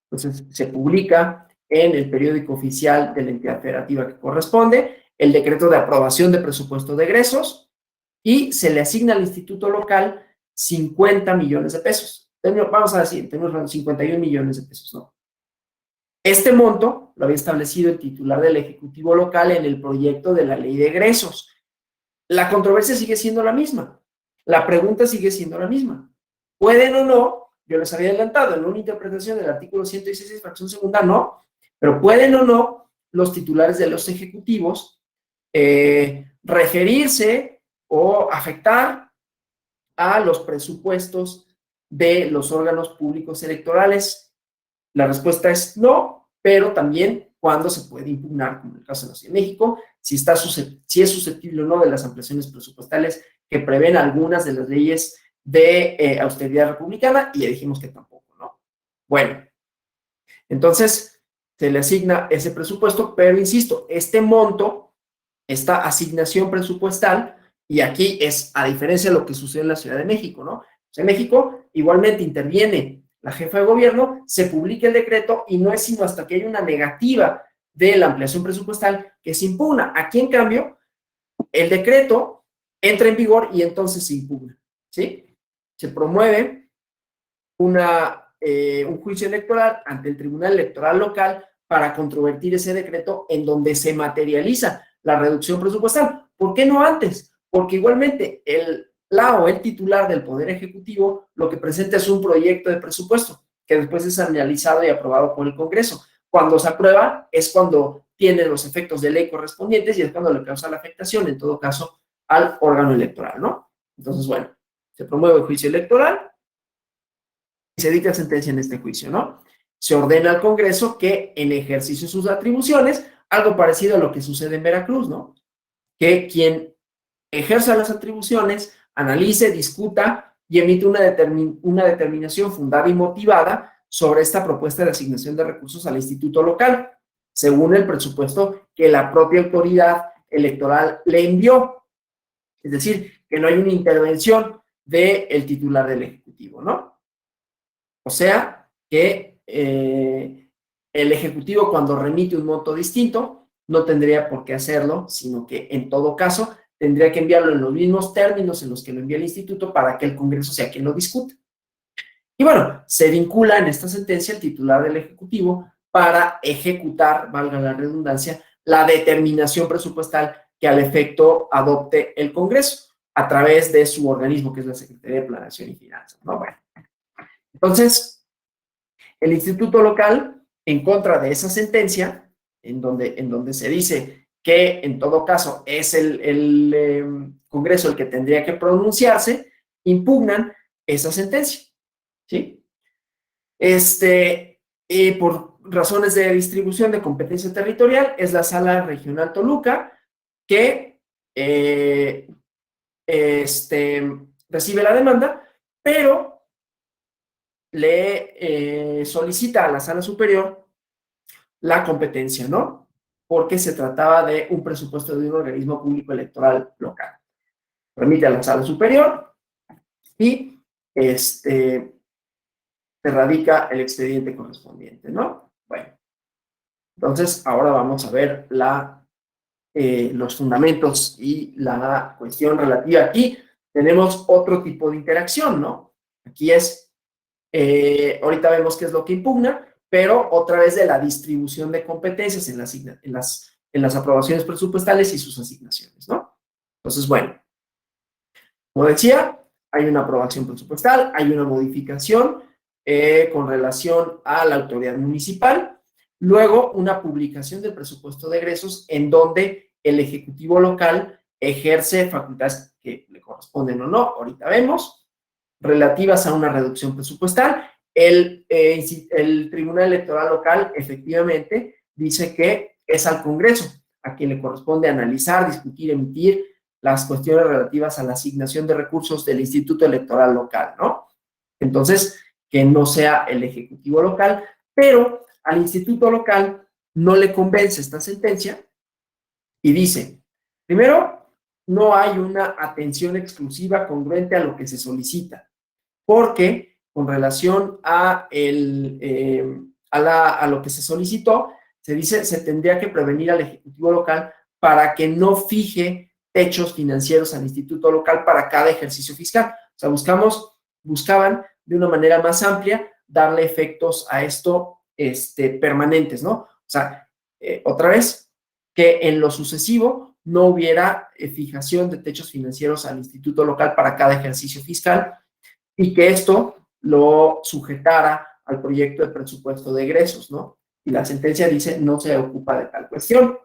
Entonces, se publica en el periódico oficial de la entidad federativa que corresponde el decreto de aprobación de presupuesto de egresos y se le asigna al instituto local 50 millones de pesos. Vamos a decir, tenemos 51 millones de pesos, ¿no? Este monto lo había establecido el titular del Ejecutivo local en el proyecto de la ley de egresos. La controversia sigue siendo la misma. La pregunta sigue siendo la misma. ¿Pueden o no? Yo les había adelantado en una interpretación del artículo 116, fracción segunda, no, pero pueden o no los titulares de los ejecutivos referirse o afectar a los presupuestos de los órganos públicos electorales. La respuesta es no, pero también cuándo se puede impugnar, como en el caso de la Ciudad de México, si es susceptible o no de las ampliaciones presupuestales que prevén algunas de las leyes de austeridad republicana, y ya dijimos que tampoco, ¿no? Bueno, entonces se le asigna ese presupuesto, pero insisto, este monto, esta asignación presupuestal, y aquí es a diferencia de lo que sucede en la Ciudad de México, ¿no? En México igualmente interviene la jefa de gobierno, se publica el decreto y no es sino hasta que hay una negativa de la ampliación presupuestal que se impugna. Aquí, en cambio, el decreto entra en vigor y entonces se impugna, ¿sí? Se promueve un juicio electoral ante el Tribunal Electoral Local para controvertir ese decreto en donde se materializa la reducción presupuestal. ¿Por qué no antes? Porque igualmente el titular del Poder Ejecutivo lo que presenta es un proyecto de presupuesto que después es analizado y aprobado por el Congreso. Cuando se aprueba es cuando tiene los efectos de ley correspondientes y es cuando le causa la afectación, en todo caso, al órgano electoral, ¿no? Entonces, bueno, se promueve el juicio electoral y se dicta sentencia en este juicio, ¿no? Se ordena al Congreso que en ejercicio de sus atribuciones, algo parecido a lo que sucede en Veracruz, ¿no? Que quien ejerza las atribuciones, analice, discuta y emite una determinación fundada y motivada sobre esta propuesta de asignación de recursos al instituto local, según el presupuesto que la propia autoridad electoral le envió. Es decir, que no hay una intervención del titular del Ejecutivo, ¿no? O sea, que el Ejecutivo cuando remite un monto distinto no tendría por qué hacerlo, sino que en todo caso tendría que enviarlo en los mismos términos en los que lo envía el instituto para que el Congreso sea quien lo discuta. Y bueno, se vincula en esta sentencia el titular del Ejecutivo para ejecutar, valga la redundancia, la determinación presupuestal que al efecto adopte el Congreso a través de su organismo, que es la Secretaría de Planeación y Finanzas, ¿no? Bueno, entonces, el instituto local, en contra de esa sentencia, en donde se dice que en todo caso es el Congreso el que tendría que pronunciarse, impugnan esa sentencia, ¿sí? Por razones de distribución de competencia territorial, es la Sala Regional Toluca que recibe la demanda, pero le solicita a la Sala Superior la competencia, ¿no? Porque se trataba de un presupuesto de un organismo público electoral local. Remite a la Sala Superior y se radica el expediente correspondiente, ¿no? Bueno, entonces ahora vamos a ver los fundamentos y la cuestión relativa. Aquí tenemos otro tipo de interacción, ¿no? Aquí ahorita vemos qué es lo que impugna, pero otra vez de la distribución de competencias en las aprobaciones presupuestales y sus asignaciones, ¿no? Entonces, bueno, como decía, hay una aprobación presupuestal, hay una modificación con relación a la autoridad municipal, luego una publicación del presupuesto de egresos en donde el Ejecutivo local ejerce facultades que le corresponden o no, ahorita vemos, relativas a una reducción presupuestal. El Tribunal Electoral Local efectivamente dice que es al Congreso a quien le corresponde analizar, discutir, emitir las cuestiones relativas a la asignación de recursos del Instituto Electoral Local, ¿no? Entonces, que no sea el Ejecutivo local, pero al Instituto Local no le convence esta sentencia y dice, primero, no hay una atención exclusiva congruente a lo que se solicita, porque con relación a lo que se solicitó, se dice, se tendría que prevenir al Ejecutivo local para que no fije techos financieros al Instituto local para cada ejercicio fiscal. O sea, buscaban de una manera más amplia darle efectos a esto permanentes, ¿no? O sea, otra vez, que en lo sucesivo no hubiera fijación de techos financieros al Instituto local para cada ejercicio fiscal y que esto lo sujetara al proyecto de presupuesto de egresos, ¿no? Y la sentencia dice no se ocupa de tal cuestión.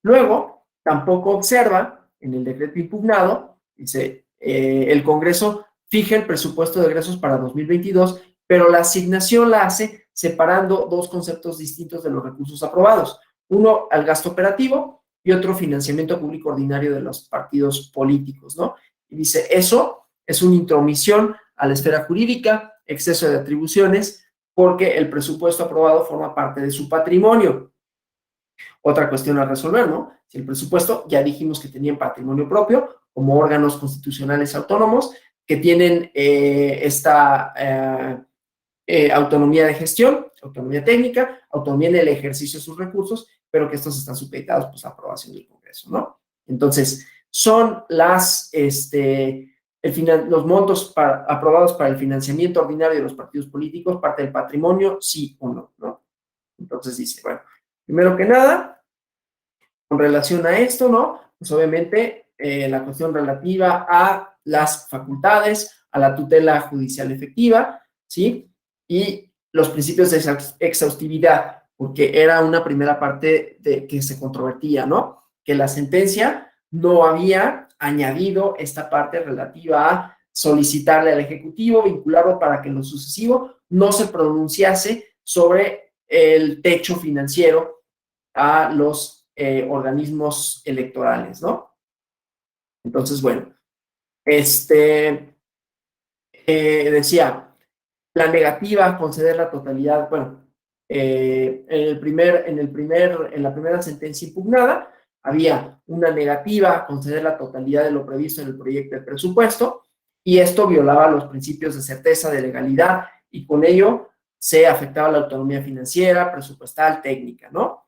Luego, tampoco observa en el decreto impugnado, dice, el Congreso fija el presupuesto de egresos para 2022, pero la asignación la hace separando dos conceptos distintos de los recursos aprobados. Uno al gasto operativo y otro financiamiento público ordinario de los partidos políticos, ¿no? Y dice, eso es una intromisión a la esfera jurídica, exceso de atribuciones, porque el presupuesto aprobado forma parte de su patrimonio. Otra cuestión a resolver, ¿no? Si el presupuesto, ya dijimos que tenían patrimonio propio, como órganos constitucionales autónomos, que tienen esta autonomía de gestión, autonomía técnica, autonomía en el ejercicio de sus recursos, pero que estos están supeditados pues, a aprobación del Congreso, ¿no? Entonces, son los montos aprobados para el financiamiento ordinario de los partidos políticos, parte del patrimonio, sí o no, ¿no? Entonces dice, bueno, primero que nada, con relación a esto, ¿no? Pues obviamente la cuestión relativa a las facultades, a la tutela judicial efectiva, ¿sí? Y los principios de exhaustividad, porque era una primera parte de que se controvertía, ¿no? Que la sentencia no había añadido esta parte relativa a solicitarle al Ejecutivo, vincularlo para que en lo sucesivo no se pronunciase sobre el techo financiero a los organismos electorales, ¿no? Entonces, bueno, decía, la negativa a conceder la totalidad, bueno, en la primera sentencia impugnada, había una negativa a conceder la totalidad de lo previsto en el proyecto de presupuesto, y esto violaba los principios de certeza, de legalidad, y con ello se afectaba la autonomía financiera, presupuestal, técnica, ¿no?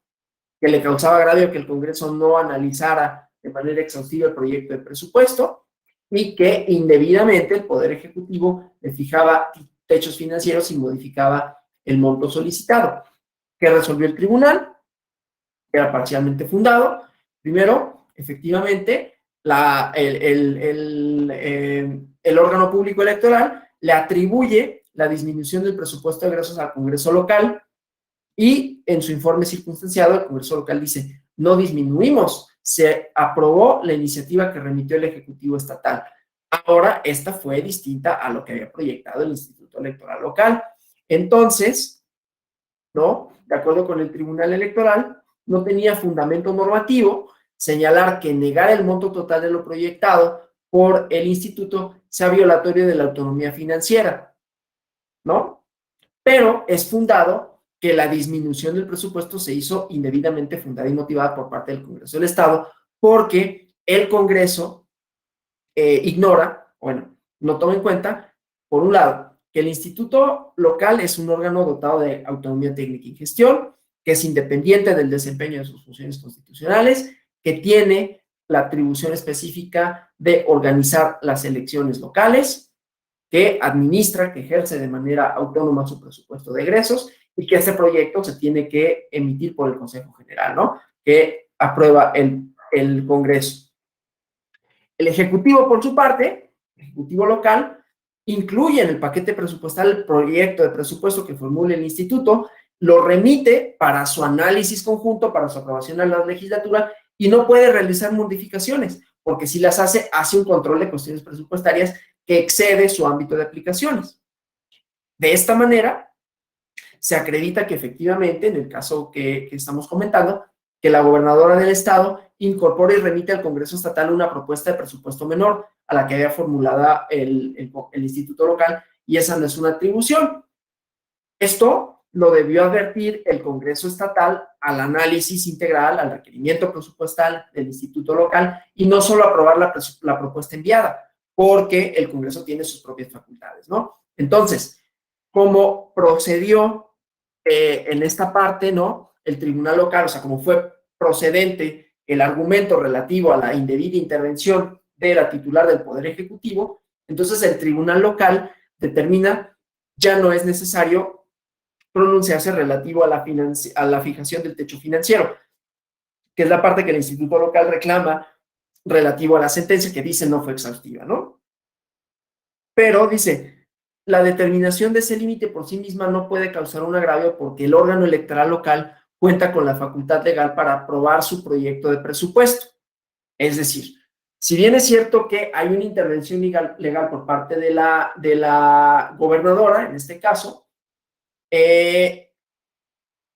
Que le causaba agravio que el Congreso no analizara de manera exhaustiva el proyecto de presupuesto y que indebidamente el Poder Ejecutivo le fijaba techos financieros y modificaba el monto solicitado. ¿Qué resolvió el tribunal? Era parcialmente fundado. Primero, efectivamente, el órgano público electoral le atribuye la disminución del presupuesto de egresos al Congreso local y en su informe circunstanciado el Congreso local dice, no disminuimos, se aprobó la iniciativa que remitió el Ejecutivo Estatal. Ahora, esta fue distinta a lo que había proyectado el Instituto Electoral Local. Entonces, ¿no? De acuerdo con el Tribunal Electoral, no tenía fundamento normativo señalar que negar el monto total de lo proyectado por el instituto sea violatorio de la autonomía financiera, ¿no? Pero es fundado que la disminución del presupuesto se hizo indebidamente fundada y motivada por parte del Congreso del Estado, porque el Congreso ignora, bueno, no toma en cuenta, por un lado, que el instituto local es un órgano dotado de autonomía técnica y gestión, que es independiente del desempeño de sus funciones constitucionales, que tiene la atribución específica de organizar las elecciones locales, que administra, que ejerce de manera autónoma su presupuesto de egresos y que este proyecto se tiene que emitir por el Consejo General, ¿no? Que aprueba el Congreso. El Ejecutivo, por su parte, el Ejecutivo local, incluye en el paquete presupuestal el proyecto de presupuesto que formule el instituto, lo remite para su análisis conjunto, para su aprobación a la legislatura y no puede realizar modificaciones, porque si las hace un control de cuestiones presupuestarias que excede su ámbito de aplicaciones. De esta manera, se acredita que efectivamente, en el caso que estamos comentando, que la gobernadora del estado incorpora y remite al Congreso Estatal una propuesta de presupuesto menor a la que había formulada el instituto local, y esa no es una atribución. Esto lo debió advertir el Congreso Estatal al análisis integral, al requerimiento presupuestal del instituto local, y no solo aprobar la propuesta enviada, porque el Congreso tiene sus propias facultades, ¿no? Entonces, como procedió en esta parte, ¿no? El tribunal local, o sea, como fue procedente el argumento relativo a la indebida intervención de la titular del Poder Ejecutivo, entonces el tribunal local determina ya no es necesario pronunciarse relativo a la fijación del techo financiero, que es la parte que el instituto local reclama relativo a la sentencia que dice no fue exhaustiva, ¿no? Pero dice, la determinación de ese límite por sí misma no puede causar un agravio porque el órgano electoral local cuenta con la facultad legal para aprobar su proyecto de presupuesto. Es decir, si bien es cierto que hay una intervención legal por parte de la gobernadora, en este caso, el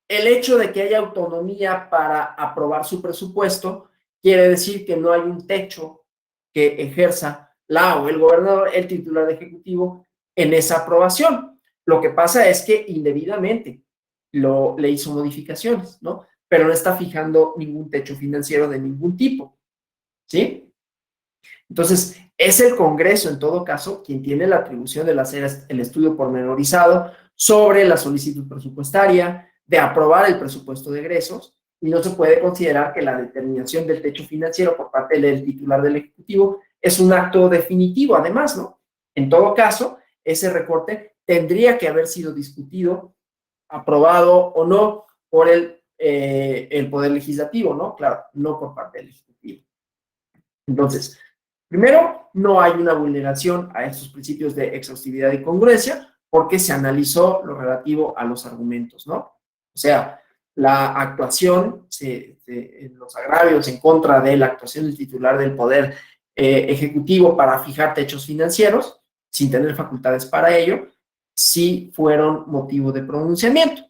hecho de que haya autonomía para aprobar su presupuesto quiere decir que no hay un techo que ejerza la o el gobernador, el titular de ejecutivo, en esa aprobación. Lo que pasa es que indebidamente le hizo modificaciones, ¿no? Pero no está fijando ningún techo financiero de ningún tipo, ¿sí? Entonces, es el Congreso, en todo caso, quien tiene la atribución de hacer el estudio pormenorizado sobre la solicitud presupuestaria, de aprobar el presupuesto de egresos y no se puede considerar que la determinación del techo financiero por parte del titular del Ejecutivo es un acto definitivo, además, ¿no? En todo caso, ese recorte tendría que haber sido discutido, aprobado o no por el Poder Legislativo, ¿no? Claro, no por parte del Ejecutivo. Entonces, primero, no hay una vulneración a estos principios de exhaustividad y congruencia porque se analizó lo relativo a los argumentos, ¿no? O sea, la actuación, los agravios en contra de la actuación del titular del Poder Ejecutivo para fijar techos financieros, sin tener facultades para ello, sí fueron motivo de pronunciamiento.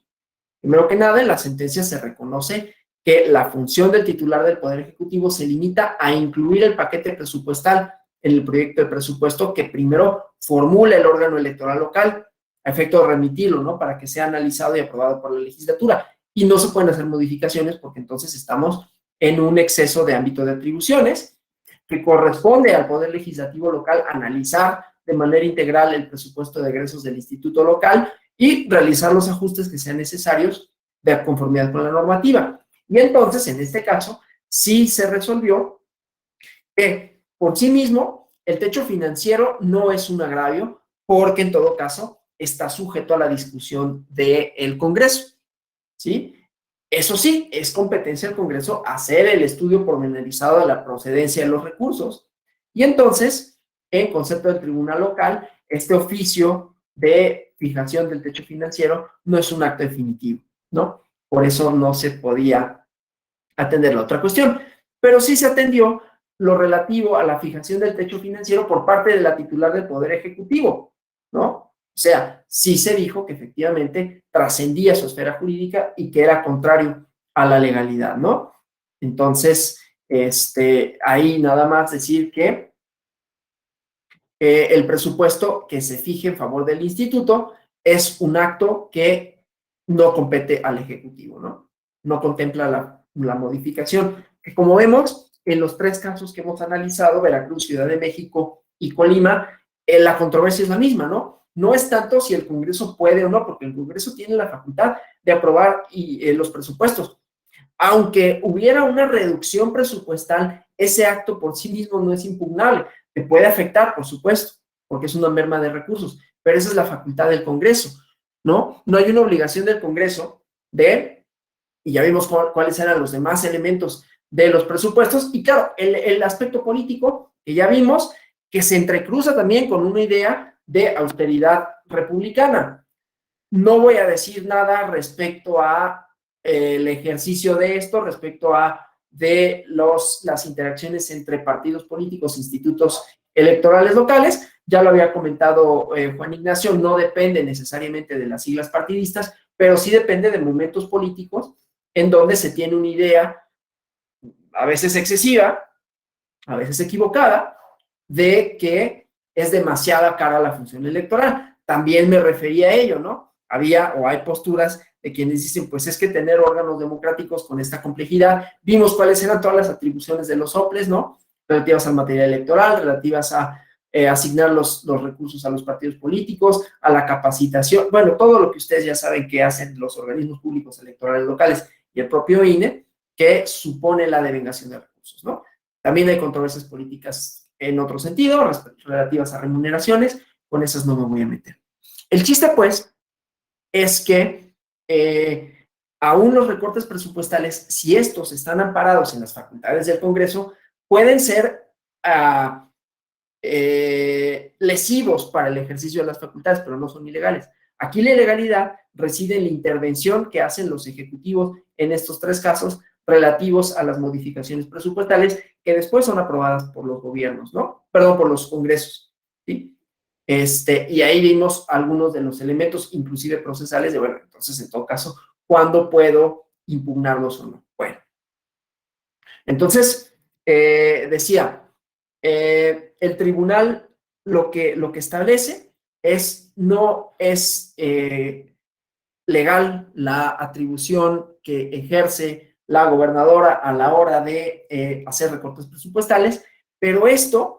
Primero que nada, en la sentencia se reconoce que la función del titular del Poder Ejecutivo se limita a incluir el paquete presupuestal en el proyecto de presupuesto que primero formula el órgano electoral local, a efecto de remitirlo, ¿no? Para que sea analizado y aprobado por la legislatura. Y no se pueden hacer modificaciones porque entonces estamos en un exceso de ámbito de atribuciones que corresponde al Poder Legislativo local analizar de manera integral el presupuesto de egresos del instituto local y realizar los ajustes que sean necesarios de conformidad con la normativa. Y entonces, en este caso, sí se resolvió que por sí mismo el techo financiero no es un agravio porque en todo caso está sujeto a la discusión del Congreso, ¿sí? Eso sí, es competencia del Congreso hacer el estudio pormenorizado de la procedencia de los recursos. Y entonces, en concepto del tribunal local, este oficio de fijación del techo financiero no es un acto definitivo, ¿no? Por eso no se podía atender la otra cuestión. Pero sí se atendió lo relativo a la fijación del techo financiero por parte de la titular del Poder Ejecutivo, ¿no? O sea, sí se dijo que efectivamente trascendía su esfera jurídica y que era contrario a la legalidad, ¿no? Entonces, ahí nada más decir que el presupuesto que se fije en favor del instituto es un acto que no compete al Ejecutivo, ¿no? No contempla la modificación. Que como vemos, en los tres casos que hemos analizado, Veracruz, Ciudad de México y Colima, la controversia es la misma, ¿no? No es tanto si el Congreso puede o no, porque el Congreso tiene la facultad de aprobar los presupuestos. Aunque hubiera una reducción presupuestal, ese acto por sí mismo no es impugnable. Te puede afectar, por supuesto, porque es una merma de recursos, pero esa es la facultad del Congreso, ¿no? No hay una obligación del Congreso y ya vimos cuáles eran los demás elementos de los presupuestos, y claro, el aspecto político, que ya vimos, que se entrecruza también con una idea de austeridad republicana. No voy a decir nada respecto a el ejercicio de esto, respecto a las interacciones entre partidos políticos, institutos electorales locales. Ya lo había comentado Juan Ignacio, no depende necesariamente de las siglas partidistas, pero sí depende de momentos políticos en donde se tiene una idea, a veces excesiva, a veces equivocada, de que es demasiada cara a la función electoral. También me refería a ello, ¿no? Había o hay posturas de quienes dicen, pues es que tener órganos democráticos con esta complejidad, vimos cuáles eran todas las atribuciones de los OPLES, ¿no? Relativas al material electoral, relativas a asignar los recursos a los partidos políticos, a la capacitación, bueno, todo lo que ustedes ya saben que hacen los organismos públicos electorales locales y el propio INE, que supone la devengación de recursos, ¿no? También hay controversias políticas en otro sentido, relativas a remuneraciones, con esas no me voy a meter. El chiste, pues, es que aún los recortes presupuestales, si estos están amparados en las facultades del Congreso, pueden ser lesivos para el ejercicio de las facultades, pero no son ilegales. Aquí la ilegalidad reside en la intervención que hacen los ejecutivos en estos tres casos relativos a las modificaciones presupuestales que después son aprobadas por los gobiernos, ¿no? Perdón, por los congresos, ¿sí? Y ahí vimos algunos de los elementos, inclusive procesales, de, bueno, entonces, en todo caso, ¿cuándo puedo impugnarlos o no? Bueno, entonces, decía, el tribunal lo que establece no es legal la atribución que ejerce la gobernadora a la hora de hacer recortes presupuestales, pero esto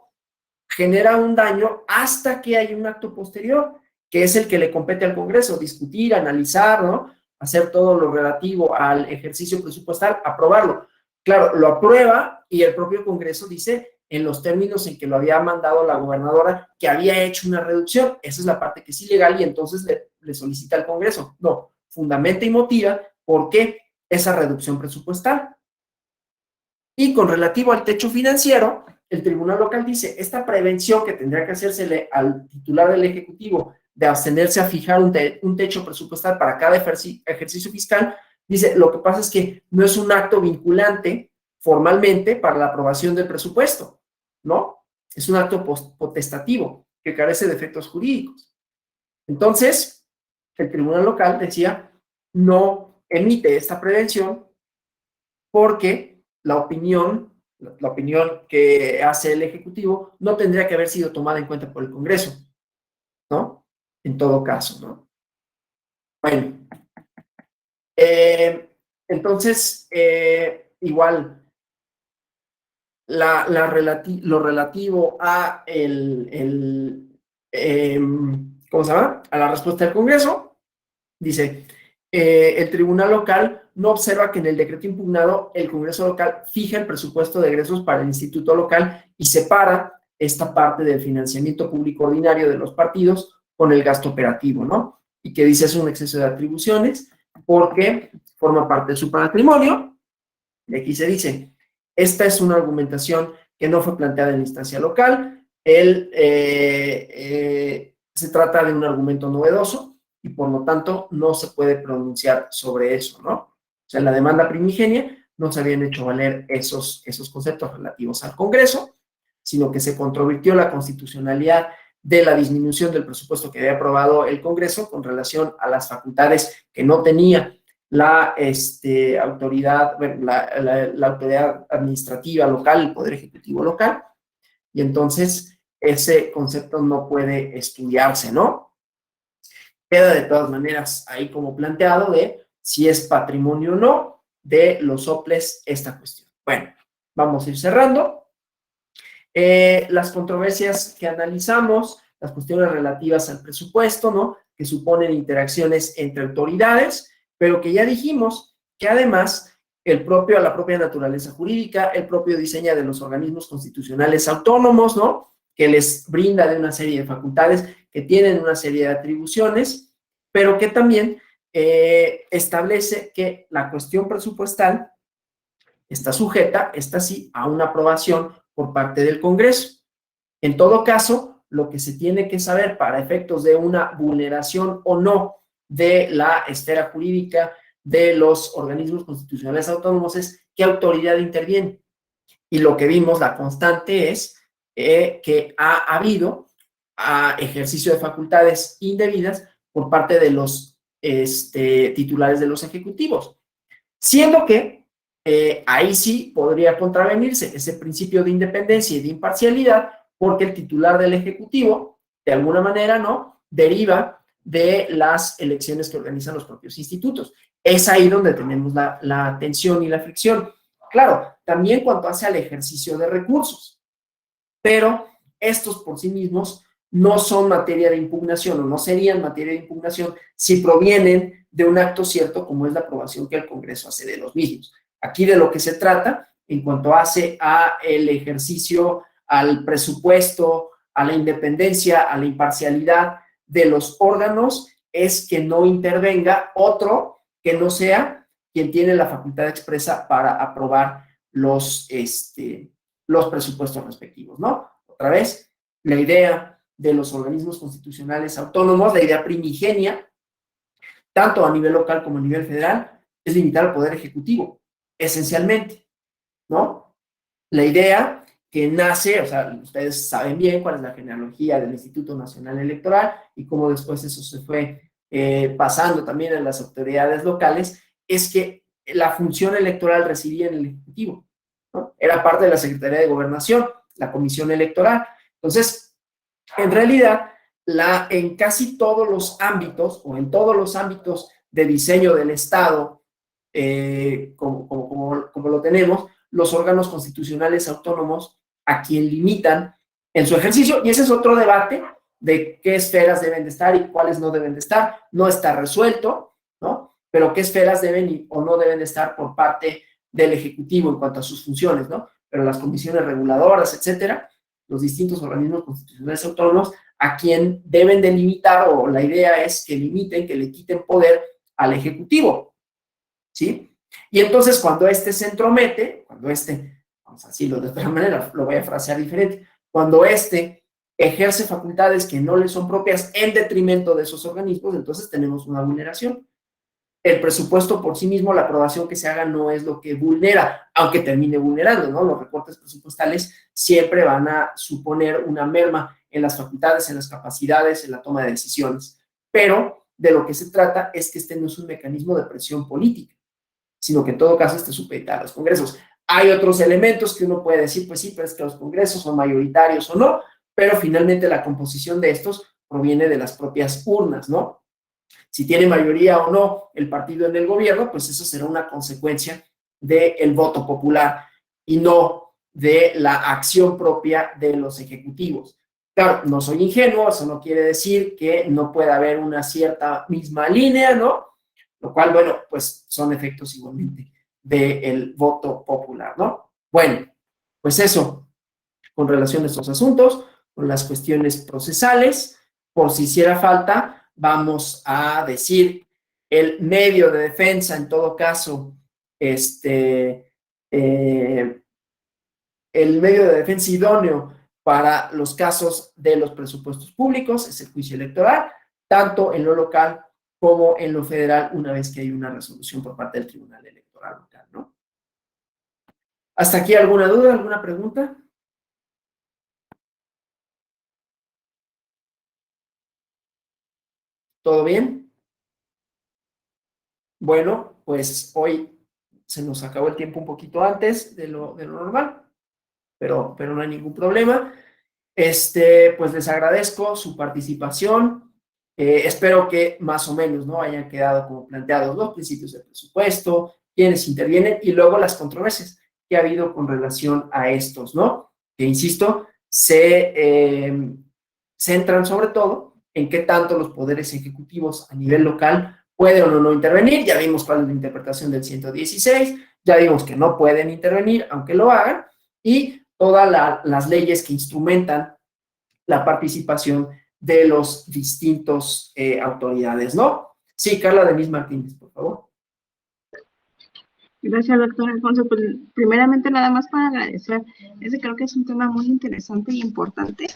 genera un daño hasta que hay un acto posterior, que es el que le compete al Congreso, discutir, analizar, ¿no? hacer todo lo relativo al ejercicio presupuestal, aprobarlo. Claro, lo aprueba y el propio Congreso dice en los términos en que lo había mandado la gobernadora que había hecho una reducción. Esa es la parte que es ilegal y entonces le solicita al Congreso. No, fundamenta y motiva por qué esa reducción presupuestal. Y con relativo al techo financiero, el tribunal local dice, esta prevención que tendría que hacérsele al titular del Ejecutivo de abstenerse a fijar un techo presupuestal para cada ejercicio fiscal, dice, lo que pasa es que no es un acto vinculante formalmente para la aprobación del presupuesto, ¿no? Es un acto potestativo que carece de efectos jurídicos. Entonces, el tribunal local decía, no emite esta prevención porque la opinión que hace el Ejecutivo no tendría que haber sido tomada en cuenta por el Congreso, ¿no? En todo caso, ¿no? Bueno, entonces, igual, lo relativo a ¿cómo se llama? A la respuesta del Congreso, dice, el tribunal local no observa que en el decreto impugnado el Congreso local fija el presupuesto de egresos para el instituto local y separa esta parte del financiamiento público ordinario de los partidos con el gasto operativo, ¿no? Y que dice es un exceso de atribuciones porque forma parte de su patrimonio. Y aquí se dice, esta es una argumentación que no fue planteada en la instancia local, se trata de un argumento novedoso y por lo tanto no se puede pronunciar sobre eso, ¿no? O sea, en la demanda primigenia no se habían hecho valer esos conceptos relativos al Congreso, sino que se controvirtió la constitucionalidad de la disminución del presupuesto que había aprobado el Congreso con relación a las facultades que no tenía la autoridad, bueno, la autoridad administrativa local, el Poder Ejecutivo local, y entonces ese concepto no puede estudiarse, ¿no? Queda de todas maneras ahí como planteado de si es patrimonio o no de los soples esta cuestión. Bueno, vamos a ir cerrando. Las controversias que analizamos, las cuestiones relativas al presupuesto, ¿no? Que suponen interacciones entre autoridades, pero que ya dijimos que además la propia naturaleza jurídica, el propio diseño de los organismos constitucionales autónomos, ¿no? Que les brinda de una serie de facultades, que tienen una serie de atribuciones, pero que también establece que la cuestión presupuestal está sujeta, esta sí, a una aprobación por parte del Congreso. En todo caso, lo que se tiene que saber para efectos de una vulneración o no de la esfera jurídica de los organismos constitucionales autónomos es qué autoridad interviene. Y lo que vimos, la constante es que ha habido ejercicio de facultades indebidas por parte de los titulares de los ejecutivos, siendo que ahí sí podría contravenirse ese principio de independencia y de imparcialidad, porque el titular del Ejecutivo, de alguna manera, ¿no?, deriva de las elecciones que organizan los propios institutos. Es ahí donde tenemos la tensión y la fricción. Claro, también cuanto hace al ejercicio de recursos, pero estos por sí mismos no son materia de impugnación o no serían materia de impugnación si provienen de un acto cierto como es la aprobación que el Congreso hace de los mismos. Aquí de lo que se trata, en cuanto hace a el ejercicio, al presupuesto, a la independencia, a la imparcialidad de los órganos, es que no intervenga otro que no sea quien tiene la facultad expresa para aprobar los presupuestos respectivos, ¿no? Otra vez, la idea de los organismos constitucionales autónomos, la idea primigenia, tanto a nivel local como a nivel federal, es limitar al Poder Ejecutivo, esencialmente, ¿no? La idea que nace, o sea, ustedes saben bien cuál es la genealogía del Instituto Nacional Electoral y cómo después eso se fue pasando también en las autoridades locales, es que la función electoral residía en el Ejecutivo, ¿no? Era parte de la Secretaría de Gobernación, la Comisión Electoral. Entonces, en realidad, en casi todos los ámbitos, o en todos los ámbitos de diseño del Estado, como lo tenemos, los órganos constitucionales autónomos a quien limitan en su ejercicio, y ese es otro debate de qué esferas deben de estar y cuáles no deben de estar, no está resuelto, ¿no? pero qué esferas deben o no deben estar por parte del Ejecutivo en cuanto a sus funciones, ¿no? Pero las comisiones reguladoras, etcétera, los distintos organismos constitucionales autónomos, a quien deben delimitar, o la idea es que limiten, que le quiten poder al Ejecutivo, ¿sí? Y entonces cuando este se entromete, vamos a decirlo de otra manera, lo voy a frasear diferente, cuando ejerce facultades que no le son propias en detrimento de esos organismos, entonces tenemos una vulneración. El presupuesto por sí mismo, la aprobación que se haga no es lo que vulnera, aunque termine vulnerando, ¿no? Los recortes presupuestales siempre van a suponer una merma en las facultades, en las capacidades, en la toma de decisiones. Pero de lo que se trata es que este no es un mecanismo de presión política, sino que en todo caso esté supeditado a los congresos. Hay otros elementos que uno puede decir, pues sí, pero es que los congresos son mayoritarios o no, pero finalmente la composición de estos proviene de las propias urnas, ¿no? Si tiene mayoría o no el partido en el gobierno, pues eso será una consecuencia del voto popular y no de la acción propia de los ejecutivos. Claro, no soy ingenuo, eso no quiere decir que no pueda haber una cierta misma línea, ¿no? Lo cual, bueno, pues son efectos igualmente del voto popular, ¿no? Bueno, pues eso, con relación a estos asuntos, con las cuestiones procesales, por si hiciera falta, vamos a decir el medio de defensa, en todo caso, el medio de defensa idóneo para los casos de los presupuestos públicos es el juicio electoral, tanto en lo local como en lo federal, una vez que hay una resolución por parte del Tribunal Electoral local, ¿no? ¿Hasta aquí alguna duda, alguna pregunta? ¿Todo bien? Bueno, pues hoy se nos acabó el tiempo un poquito antes de lo normal, pero no hay ningún problema. Pues les agradezco su participación. Espero que más o menos no hayan quedado como planteados los principios del presupuesto, quienes intervienen y luego las controversias que ha habido con relación a estos, ¿no? Que insisto, se centran sobre todo en qué tanto los poderes ejecutivos a nivel local pueden o no intervenir. Ya vimos cuál es la interpretación del 116, ya vimos que no pueden intervenir aunque lo hagan, y todas las leyes que instrumentan la participación de los distintos autoridades, ¿no? Sí, Carla Denise Martínez, por favor. Gracias, doctor Alfonso. Pues, primeramente, nada más para agradecer. Creo que es un tema muy interesante y importante,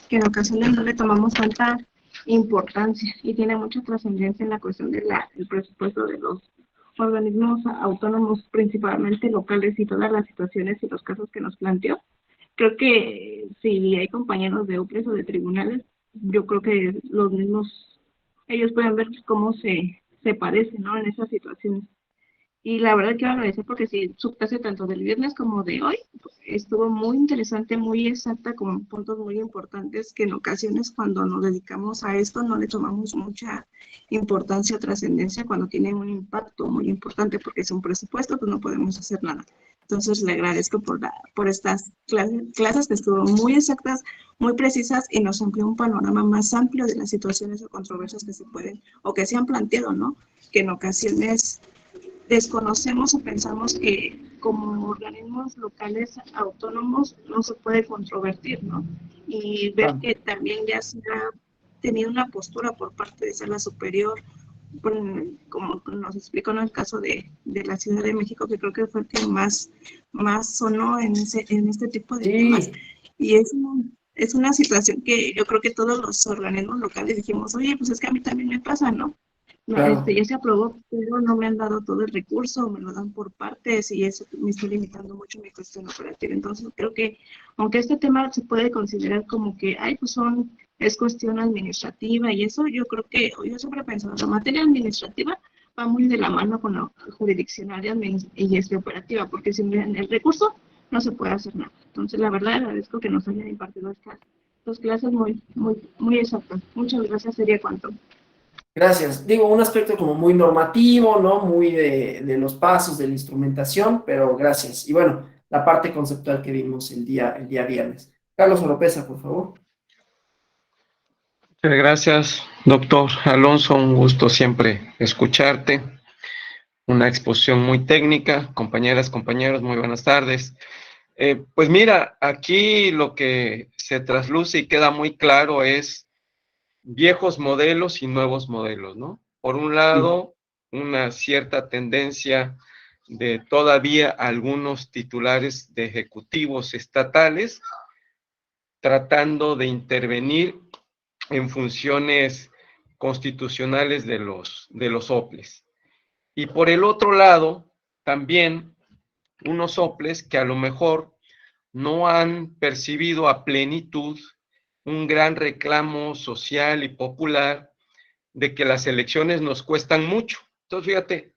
que en ocasiones no le tomamos tanta importancia y tiene mucha trascendencia en la cuestión del presupuesto de los organismos autónomos, principalmente locales, y todas las situaciones y los casos que nos planteó. Creo que si hay compañeros de UPRES o de tribunales, yo creo que los mismos, ellos pueden ver cómo se parecen, ¿no?, en esas situaciones. Y la verdad quiero agradecer porque sí, su clase tanto del viernes como de hoy estuvo muy interesante, muy exacta, con puntos muy importantes que en ocasiones cuando nos dedicamos a esto no le tomamos mucha importancia o trascendencia cuando tiene un impacto muy importante, porque es un presupuesto, pues no podemos hacer nada. Entonces le agradezco por estas clases que estuvieron muy exactas, muy precisas, y nos amplió un panorama más amplio de las situaciones o controversias que se pueden o que se han planteado, ¿no? Que en ocasiones desconocemos o pensamos que como organismos locales autónomos no se puede controvertir, ¿no? Y ver que también ya se ha tenido una postura por parte de Sala Superior, como nos explicó en el caso de la Ciudad de México, que creo que fue el que más sonó en este tipo de temas. Y es una situación que yo creo que todos los organismos locales dijimos, oye, pues es que a mí también me pasa, ¿no? Claro. Ya se aprobó, pero no me han dado todo el recurso, me lo dan por partes y eso me está limitando mucho mi cuestión operativa. Entonces creo que, aunque este tema se puede considerar como que, es cuestión administrativa y eso, yo creo que, yo siempre he pensado, la materia administrativa va muy de la mano con la jurisdiccional y operativa, porque sin el recurso no se puede hacer nada. Entonces, la verdad, agradezco que nos hayan impartido estas dos clases muy exactas. Muchas gracias, sería cuanto. Gracias. Digo, un aspecto como muy normativo, ¿no? Muy de los pasos, de la instrumentación, pero gracias. Y bueno, la parte conceptual que vimos el día viernes. Carlos Oropesa, por favor. Muchas gracias, doctor Alonso. Un gusto siempre escucharte. una exposición muy técnica. Compañeras, compañeros, muy buenas tardes. Pues mira, aquí lo que se trasluce y queda muy claro es viejos modelos y nuevos modelos, ¿no? Por un lado, una cierta tendencia de todavía algunos titulares de ejecutivos estatales tratando de intervenir en funciones constitucionales de los OPLES. Y por el otro lado, también unos OPLES que a lo mejor no han percibido a plenitud un gran reclamo social y popular de que las elecciones nos cuestan mucho. Entonces, fíjate,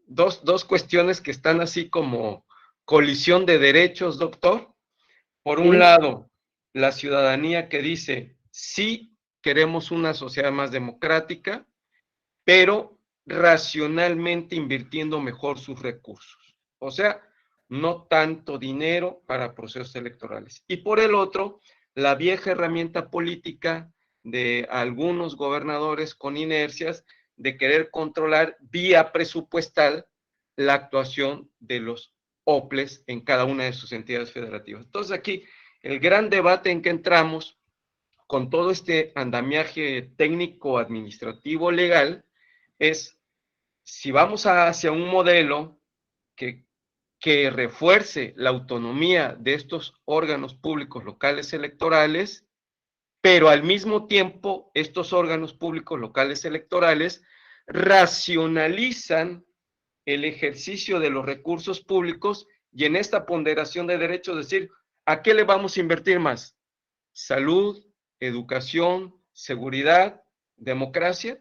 dos cuestiones que están así como colisión de derechos, doctor. Por un lado, la ciudadanía que dice, sí, queremos una sociedad más democrática, pero racionalmente invirtiendo mejor sus recursos. O sea, no tanto dinero para procesos electorales. Y por el otro, la vieja herramienta política de algunos gobernadores con inercias de querer controlar vía presupuestal la actuación de los OPLES en cada una de sus entidades federativas. Entonces aquí el gran debate en que entramos con todo este andamiaje técnico, administrativo, legal, es si vamos hacia un modelo que refuerce la autonomía de estos órganos públicos locales electorales, pero al mismo tiempo estos órganos públicos locales electorales racionalizan el ejercicio de los recursos públicos y en esta ponderación de derechos decir, ¿a qué le vamos a invertir más? ¿Salud, educación, seguridad, democracia?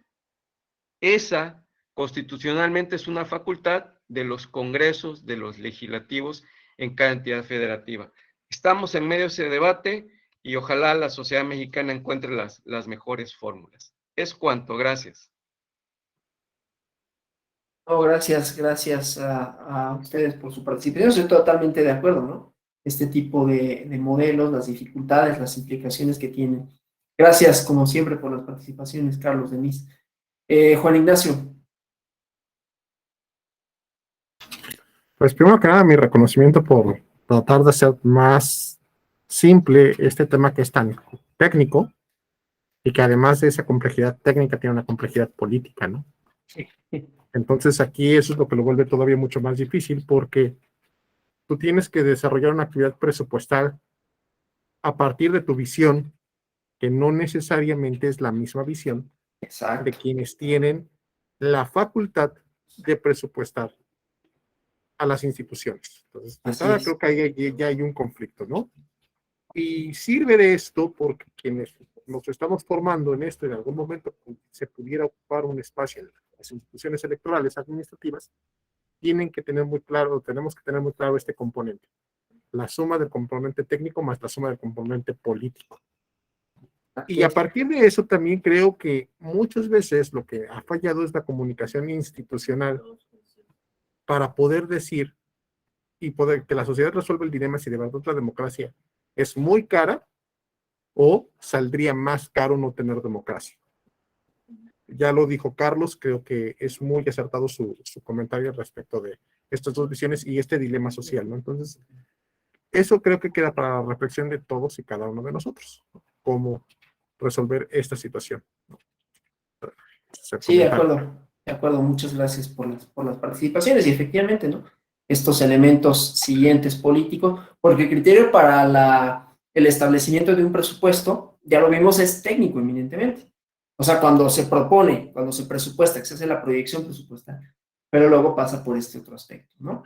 Esa constitucionalmente es una facultad de los congresos, de los legislativos en cada entidad federativa. Estamos en medio de ese debate y ojalá la sociedad mexicana encuentre las mejores fórmulas. Es cuanto, gracias. No, gracias a ustedes por su participación. Estoy totalmente de acuerdo, ¿no? Este tipo de modelos, las dificultades, las implicaciones que tienen. Gracias, como siempre, por las participaciones, Carlos, Denise. Juan Ignacio. Pues primero que nada, mi reconocimiento por tratar de hacer más simple este tema que es tan técnico y que además de esa complejidad técnica tiene una complejidad política, ¿no? Entonces aquí eso es lo que lo vuelve todavía mucho más difícil porque tú tienes que desarrollar una actividad presupuestal a partir de tu visión, que no necesariamente es la misma visión de quienes tienen la facultad de presupuestar a las instituciones. Entonces, creo que ahí ya hay un conflicto, ¿no? Y sirve de esto porque quienes nos estamos formando en esto, en algún momento se pudiera ocupar un espacio en las instituciones electorales administrativas, tenemos que tener muy claro este componente, la suma del componente técnico más la suma del componente político. Y a partir de eso también creo que muchas veces lo que ha fallado es la comunicación institucional para poder decir y poder que la sociedad resuelva el dilema si de verdad la democracia es muy cara o saldría más caro no tener democracia. Ya lo dijo Carlos, creo que es muy acertado su comentario respecto de estas dos visiones y este dilema social, ¿no? Entonces, eso creo que queda para la reflexión de todos y cada uno de nosotros, cómo resolver esta situación. Sí, de acuerdo, muchas gracias por las participaciones y efectivamente, ¿no? Estos elementos siguientes políticos, porque el criterio para el establecimiento de un presupuesto, ya lo vimos, es técnico eminentemente. O sea, cuando se propone, cuando se presupuesta, que se hace la proyección presupuestal, pero luego pasa por este otro aspecto, ¿no?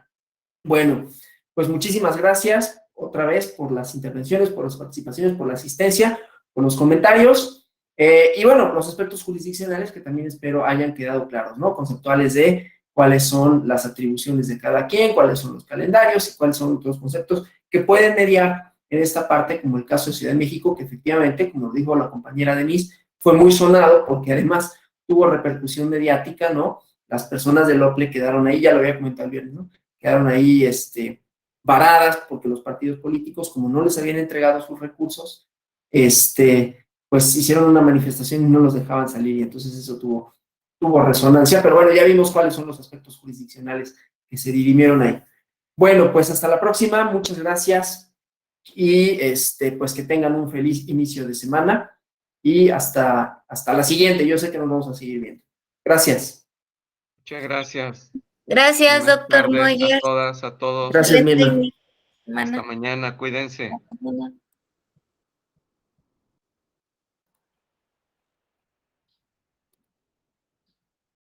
Bueno, pues muchísimas gracias otra vez por las intervenciones, por las participaciones, por la asistencia, por los comentarios. Y bueno, los aspectos jurisdiccionales que también espero hayan quedado claros, ¿no? Conceptuales de cuáles son las atribuciones de cada quien, cuáles son los calendarios y cuáles son otros conceptos que pueden mediar en esta parte, como el caso de Ciudad de México, que efectivamente, como lo dijo la compañera Denise, fue muy sonado porque además tuvo repercusión mediática, ¿no? Las personas del OPLE quedaron ahí, ya lo había comentado el viernes, ¿no? Quedaron ahí varadas porque los partidos políticos, como no les habían entregado sus recursos, pues hicieron una manifestación y no los dejaban salir y entonces eso tuvo tuvo resonancia, pero bueno, ya vimos cuáles son los aspectos jurisdiccionales que se dirimieron ahí. Bueno, pues hasta la próxima, muchas gracias y pues que tengan un feliz inicio de semana y hasta la siguiente. Yo sé que nos vamos a seguir viendo. Gracias. Muchas gracias. Gracias, Buenas doctor tardes Moyer. a todas, a todos. Gracias, Mina. Excelente Hasta semana. mañana, cuídense. Hasta mañana.